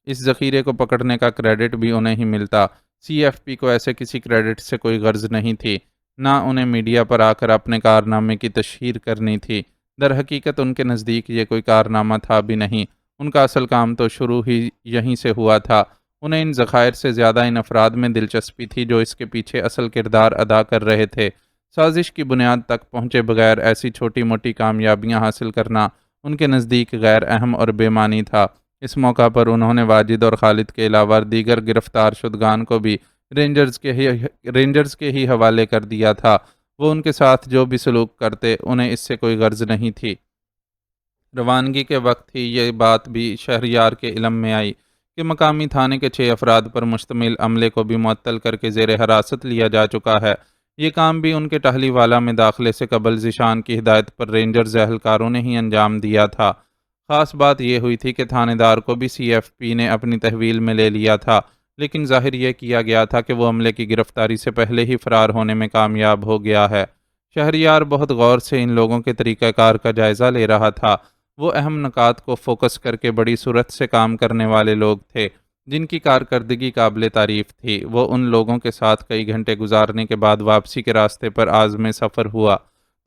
اس ذخیرے کو پکڑنے کا کریڈٹ بھی انہیں ہی ملتا۔ سی ایف پی کو ایسے کسی کریڈٹ سے کوئی غرض نہیں تھی، نہ انہیں میڈیا پر آ کر اپنے کارنامے کی تشہیر کرنی تھی۔ در حقیقت ان کے نزدیک یہ کوئی کارنامہ تھا بھی نہیں، ان کا اصل کام تو شروع ہی یہیں سے ہوا تھا۔ انہیں ان ذخائر سے زیادہ ان افراد میں دلچسپی تھی جو اس کے پیچھے اصل کردار ادا کر رہے تھے۔ سازش کی بنیاد تک پہنچے بغیر ایسی چھوٹی موٹی کامیابیاں حاصل کرنا ان کے نزدیک غیر اہم اور بے معنی تھا۔ اس موقع پر انہوں نے واجد اور خالد کے علاوہ دیگر گرفتار شدگان کو بھی رینجرز کے ہی حوالے کر دیا تھا۔ وہ ان کے ساتھ جو بھی سلوک کرتے انہیں اس سے کوئی غرض نہیں تھی۔ روانگی کے وقت ہی یہ بات بھی شہریار کے علم میں آئی کہ مقامی تھانے کے 6 افراد پر مشتمل عملے کو بھی معطل کر کے زیر حراست لیا جا چکا ہے۔ یہ کام بھی ان کے ٹہلی والا میں داخلے سے قبل ذیشان کی ہدایت پر رینجرز اہلکاروں نے ہی انجام دیا تھا۔ خاص بات یہ ہوئی تھی کہ تھانے دار کو بھی سی ایف پی نے اپنی تحویل میں لے لیا تھا، لیکن ظاہر یہ کیا گیا تھا کہ وہ عملے کی گرفتاری سے پہلے ہی فرار ہونے میں کامیاب ہو گیا ہے۔ شہریار بہت غور سے ان لوگوں کے طریقہ کار کا جائزہ لے رہا تھا۔ وہ اہم نکات کو فوکس کر کے بڑی صورت سے کام کرنے والے لوگ تھے جن کی کارکردگی قابل تعریف تھی۔ وہ ان لوگوں کے ساتھ کئی گھنٹے گزارنے کے بعد واپسی کے راستے پر عازم سفر ہوا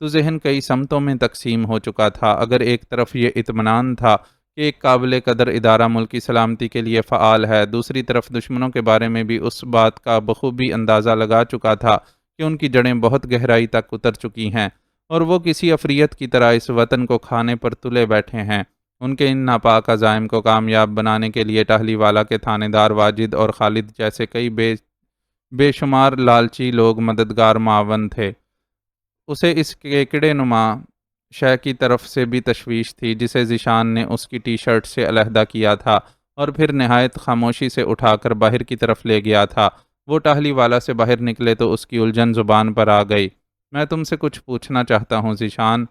تو ذہن کئی سمتوں میں تقسیم ہو چکا تھا۔ اگر ایک طرف یہ اطمینان تھا کہ ایک قابل قدر ادارہ ملکی سلامتی کے لیے فعال ہے، دوسری طرف دشمنوں کے بارے میں بھی اس بات کا بخوبی اندازہ لگا چکا تھا کہ ان کی جڑیں بہت گہرائی تک اتر چکی ہیں اور وہ کسی عفریت کی طرح اس وطن کو کھانے پر تلے بیٹھے ہیں۔ ان کے ان ناپاک عزائم کو کامیاب بنانے کے لیے ٹہلی والا کے تھانے دار واجد اور خالد جیسے کئی بے شمار لالچی لوگ مددگار معاون تھے۔ اسے اس کیکڑے نما شے کی طرف سے بھی تشویش تھی جسے ذیشان نے اس کی ٹی شرٹ سے علیحدہ کیا تھا اور پھر نہایت خاموشی سے اٹھا کر باہر کی طرف لے گیا تھا۔ وہ ٹہلی والا سے باہر نکلے تو اس کی الجھن زبان پر آ گئی۔ میں تم سے کچھ پوچھنا چاہتا ہوں ذیشان۔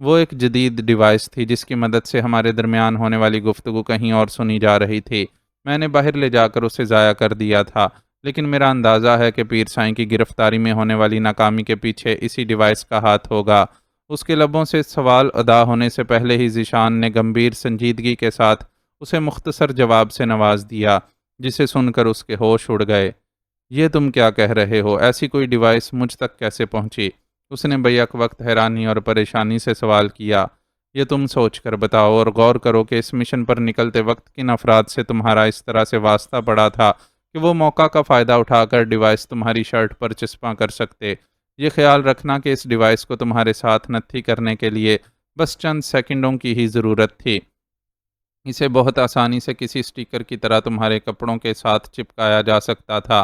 وہ ایک جدید ڈیوائس تھی جس کی مدد سے ہمارے درمیان ہونے والی گفتگو کہیں اور سنی جا رہی تھی۔ میں نے باہر لے جا کر اسے ضائع کر دیا تھا، لیکن میرا اندازہ ہے کہ پیر سائیں کی گرفتاری میں ہونے والی ناکامی کے پیچھے اسی ڈیوائس کا ہاتھ ہوگا۔ اس کے لبوں سے سوال ادا ہونے سے پہلے ہی ذیشان نے گمبھیر سنجیدگی کے ساتھ اسے مختصر جواب سے نواز دیا، جسے سن کر اس کے ہوش اڑ گئے۔ یہ تم کیا کہہ رہے ہو؟ ایسی کوئی ڈیوائس مجھ تک کیسے پہنچی؟ اس نے بیک وقت حیرانی اور پریشانی سے سوال کیا۔ یہ تم سوچ کر بتاؤ اور غور کرو کہ اس مشن پر نکلتے وقت کن افراد سے تمہارا اس طرح سے واسطہ پڑا تھا کہ وہ موقع کا فائدہ اٹھا کر ڈیوائس تمہاری شرٹ پر چسپاں کر سکتے۔ یہ خیال رکھنا کہ اس ڈیوائس کو تمہارے ساتھ نتھی کرنے کے لیے بس چند سیکنڈوں کی ہی ضرورت تھی۔ اسے بہت آسانی سے کسی سٹیکر کی طرح تمہارے کپڑوں کے ساتھ چپکایا جا سکتا تھا۔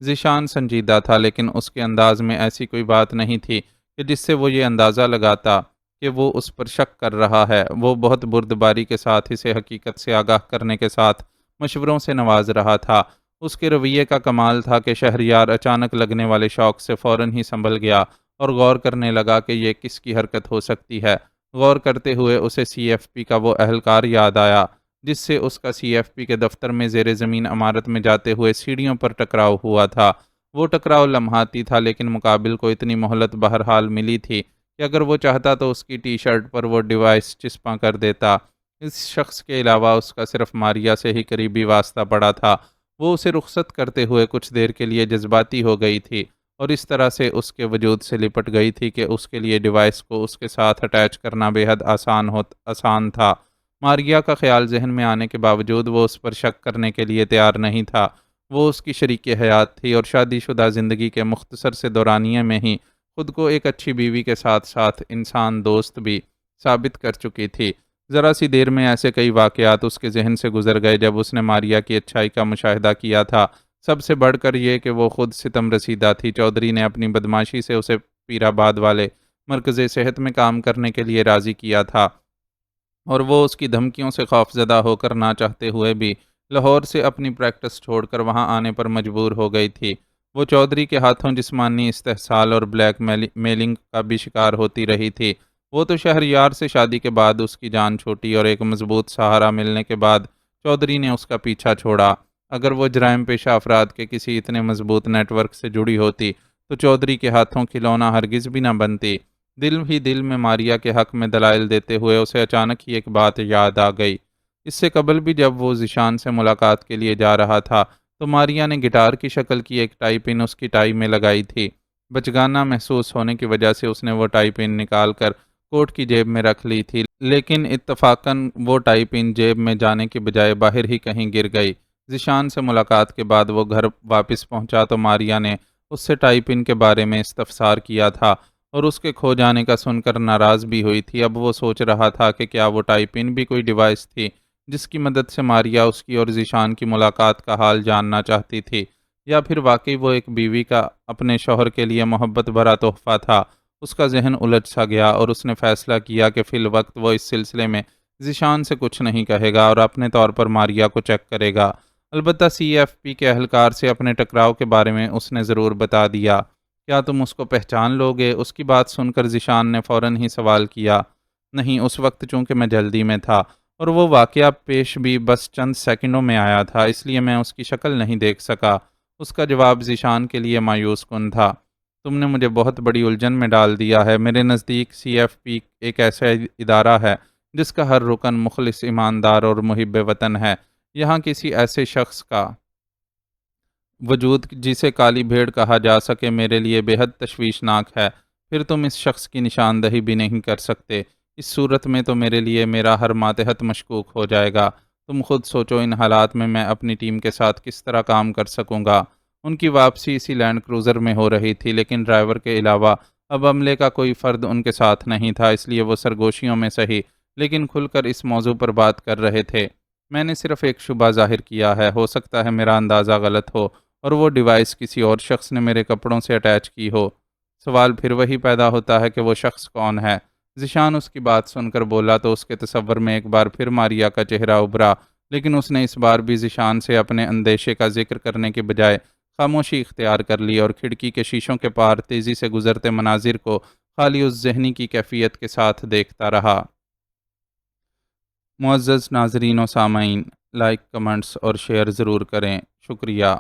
ذیشان سنجیدہ تھا لیکن اس کے انداز میں ایسی کوئی بات نہیں تھی کہ جس سے وہ یہ اندازہ لگاتا کہ وہ اس پر شک کر رہا ہے۔ وہ بہت بردباری کے ساتھ اسے حقیقت سے آگاہ کرنے کے ساتھ مشوروں سے نواز رہا تھا۔ اس کے رویے کا کمال تھا کہ شہریار اچانک لگنے والے شوق سے فوراً ہی سنبھل گیا اور غور کرنے لگا کہ یہ کس کی حرکت ہو سکتی ہے۔ غور کرتے ہوئے اسے سی ایف پی کا وہ اہلکار یاد آیا جس سے اس کا سی ایف پی کے دفتر میں زیر زمین عمارت میں جاتے ہوئے سیڑھیوں پر ٹکراؤ ہوا تھا۔ وہ ٹکراؤ لمحاتی تھا لیکن مقابل کو اتنی مہلت بہرحال ملی تھی کہ اگر وہ چاہتا تو اس کی ٹی شرٹ پر وہ ڈیوائس چسپاں کر دیتا۔ اس شخص کے علاوہ اس کا صرف ماریا سے ہی قریبی واسطہ پڑا تھا۔ وہ اسے رخصت کرتے ہوئے کچھ دیر کے لیے جذباتی ہو گئی تھی اور اس طرح سے اس کے وجود سے لپٹ گئی تھی کہ اس کے لیے ڈیوائس کو اس کے ساتھ اٹیچ کرنا بے حد آسان تھا۔ ماریا کا خیال ذہن میں آنے کے باوجود وہ اس پر شک کرنے کے لیے تیار نہیں تھا۔ وہ اس کی شریک حیات تھی اور شادی شدہ زندگی کے مختصر سے دورانیے میں ہی خود کو ایک اچھی بیوی کے ساتھ ساتھ انسان دوست بھی ثابت کر چکی تھی۔ ذرا سی دیر میں ایسے کئی واقعات اس کے ذہن سے گزر گئے جب اس نے ماریا کی اچھائی کا مشاہدہ کیا تھا۔ سب سے بڑھ کر یہ کہ وہ خود ستم رسیدہ تھی۔ چودھری نے اپنی بدماشی سے اسے پیر آباد والے مرکز صحت میں کام کرنے کے لیے راضی کیا تھا، اور وہ اس کی دھمکیوں سے خوفزدہ ہو کر نہ چاہتے ہوئے بھی لاہور سے اپنی پریکٹس چھوڑ کر وہاں آنے پر مجبور ہو گئی تھی۔ وہ چودھری کے ہاتھوں جسمانی استحصال اور بلیک میلنگ کا بھی شکار ہوتی رہی تھی۔ وہ تو شہریار سے شادی کے بعد اس کی جان چھوٹی اور ایک مضبوط سہارا ملنے کے بعد چودھری نے اس کا پیچھا چھوڑا۔ اگر وہ جرائم پیشہ افراد کے کسی اتنے مضبوط نیٹ ورک سے جڑی ہوتی تو چودھری کے ہاتھوں کھلونا ہرگز بھی نہ بنتی۔ دل ہی دل میں ماریا کے حق میں دلائل دیتے ہوئے اسے اچانک ہی ایک بات یاد آ گئی۔ اس سے قبل بھی جب وہ ذیشان سے ملاقات کے لیے جا رہا تھا تو ماریا نے گٹار کی شکل کی ایک ٹائی پن اس کی ٹائی میں لگائی تھی۔ بچگانہ محسوس ہونے کی وجہ سے اس نے وہ ٹائی پن نکال کر کوٹ کی جیب میں رکھ لی تھی، لیکن اتفاقاً وہ ٹائی پن جیب میں جانے کے بجائے باہر ہی کہیں گر گئی۔ ذیشان سے ملاقات کے بعد وہ گھر واپس پہنچا تو ماریا نے اس سے ٹائی پن کے بارے میں استفسار کیا تھا اور اس کے کھو جانے کا سن کر ناراض بھی ہوئی تھی۔ اب وہ سوچ رہا تھا کہ کیا وہ ٹائی پن بھی کوئی ڈیوائس تھی جس کی مدد سے ماریا اس کی اور ذیشان کی ملاقات کا حال جاننا چاہتی تھی، یا پھر واقعی وہ ایک بیوی کا اپنے شوہر کے لیے محبت بھرا تحفہ تھا۔ اس کا ذہن الجھ سا گیا اور اس نے فیصلہ کیا کہ فی الوقت وہ اس سلسلے میں ذیشان سے کچھ نہیں کہے گا اور اپنے طور پر ماریا کو چیک کرے گا۔ البتہ سی ایف پی کے اہلکار سے اپنے ٹکراؤ کے بارے میں اس نے ضرور بتا دیا۔ کیا تم اس کو پہچان لوگے؟ اس کی بات سن کر ذیشان نے فوراً ہی سوال کیا۔ نہیں، اس وقت چونکہ میں جلدی میں تھا اور وہ واقعہ پیش بھی بس چند سیکنڈوں میں آیا تھا، اس لیے میں اس کی شکل نہیں دیکھ سکا۔ اس کا جواب ذیشان کے لیے مایوس کن تھا۔ تم نے مجھے بہت بڑی الجھن میں ڈال دیا ہے۔ میرے نزدیک سی ایف پی ایک ایسا ادارہ ہے جس کا ہر رکن مخلص، ایماندار اور محب وطن ہے۔ یہاں کسی ایسے شخص کا وجود جسے کالی بھیڑ کہا جا سکے میرے لیے بے حد تشویشناک ہے۔ پھر تم اس شخص کی نشاندہی بھی نہیں کر سکتے۔ اس صورت میں تو میرے لیے میرا ہر ماتحت مشکوک ہو جائے گا۔ تم خود سوچو ان حالات میں اپنی ٹیم کے ساتھ کس طرح کام کر سکوں گا۔ ان کی واپسی اسی لینڈ کروزر میں ہو رہی تھی، لیکن ڈرائیور کے علاوہ اب عملے کا کوئی فرد ان کے ساتھ نہیں تھا، اس لیے وہ سرگوشیوں میں صحیح لیکن کھل کر اس موضوع پر بات کر رہے تھے۔ میں نے صرف ایک شبہ ظاہر کیا ہے، ہو سکتا ہے میرا اندازہ غلط ہو اور وہ ڈیوائس کسی اور شخص نے میرے کپڑوں سے اٹیچ کی ہو۔ سوال پھر وہی پیدا ہوتا ہے کہ وہ شخص کون ہے؟ ذیشان اس کی بات سن کر بولا تو اس کے تصور میں ایک بار پھر ماریا کا چہرہ ابھرا، لیکن اس نے اس بار بھی ذیشان سے اپنے اندیشے کا ذکر کرنے کے بجائے خاموشی اختیار کر لی اور کھڑکی کے شیشوں کے پار تیزی سے گزرتے مناظر کو خالی اس ذہنی کی کیفیت کے ساتھ دیکھتا رہا۔ معزز ناظرین و سامعین، لائک، کمنٹس اور شیئر ضرور کریں۔ شکریہ۔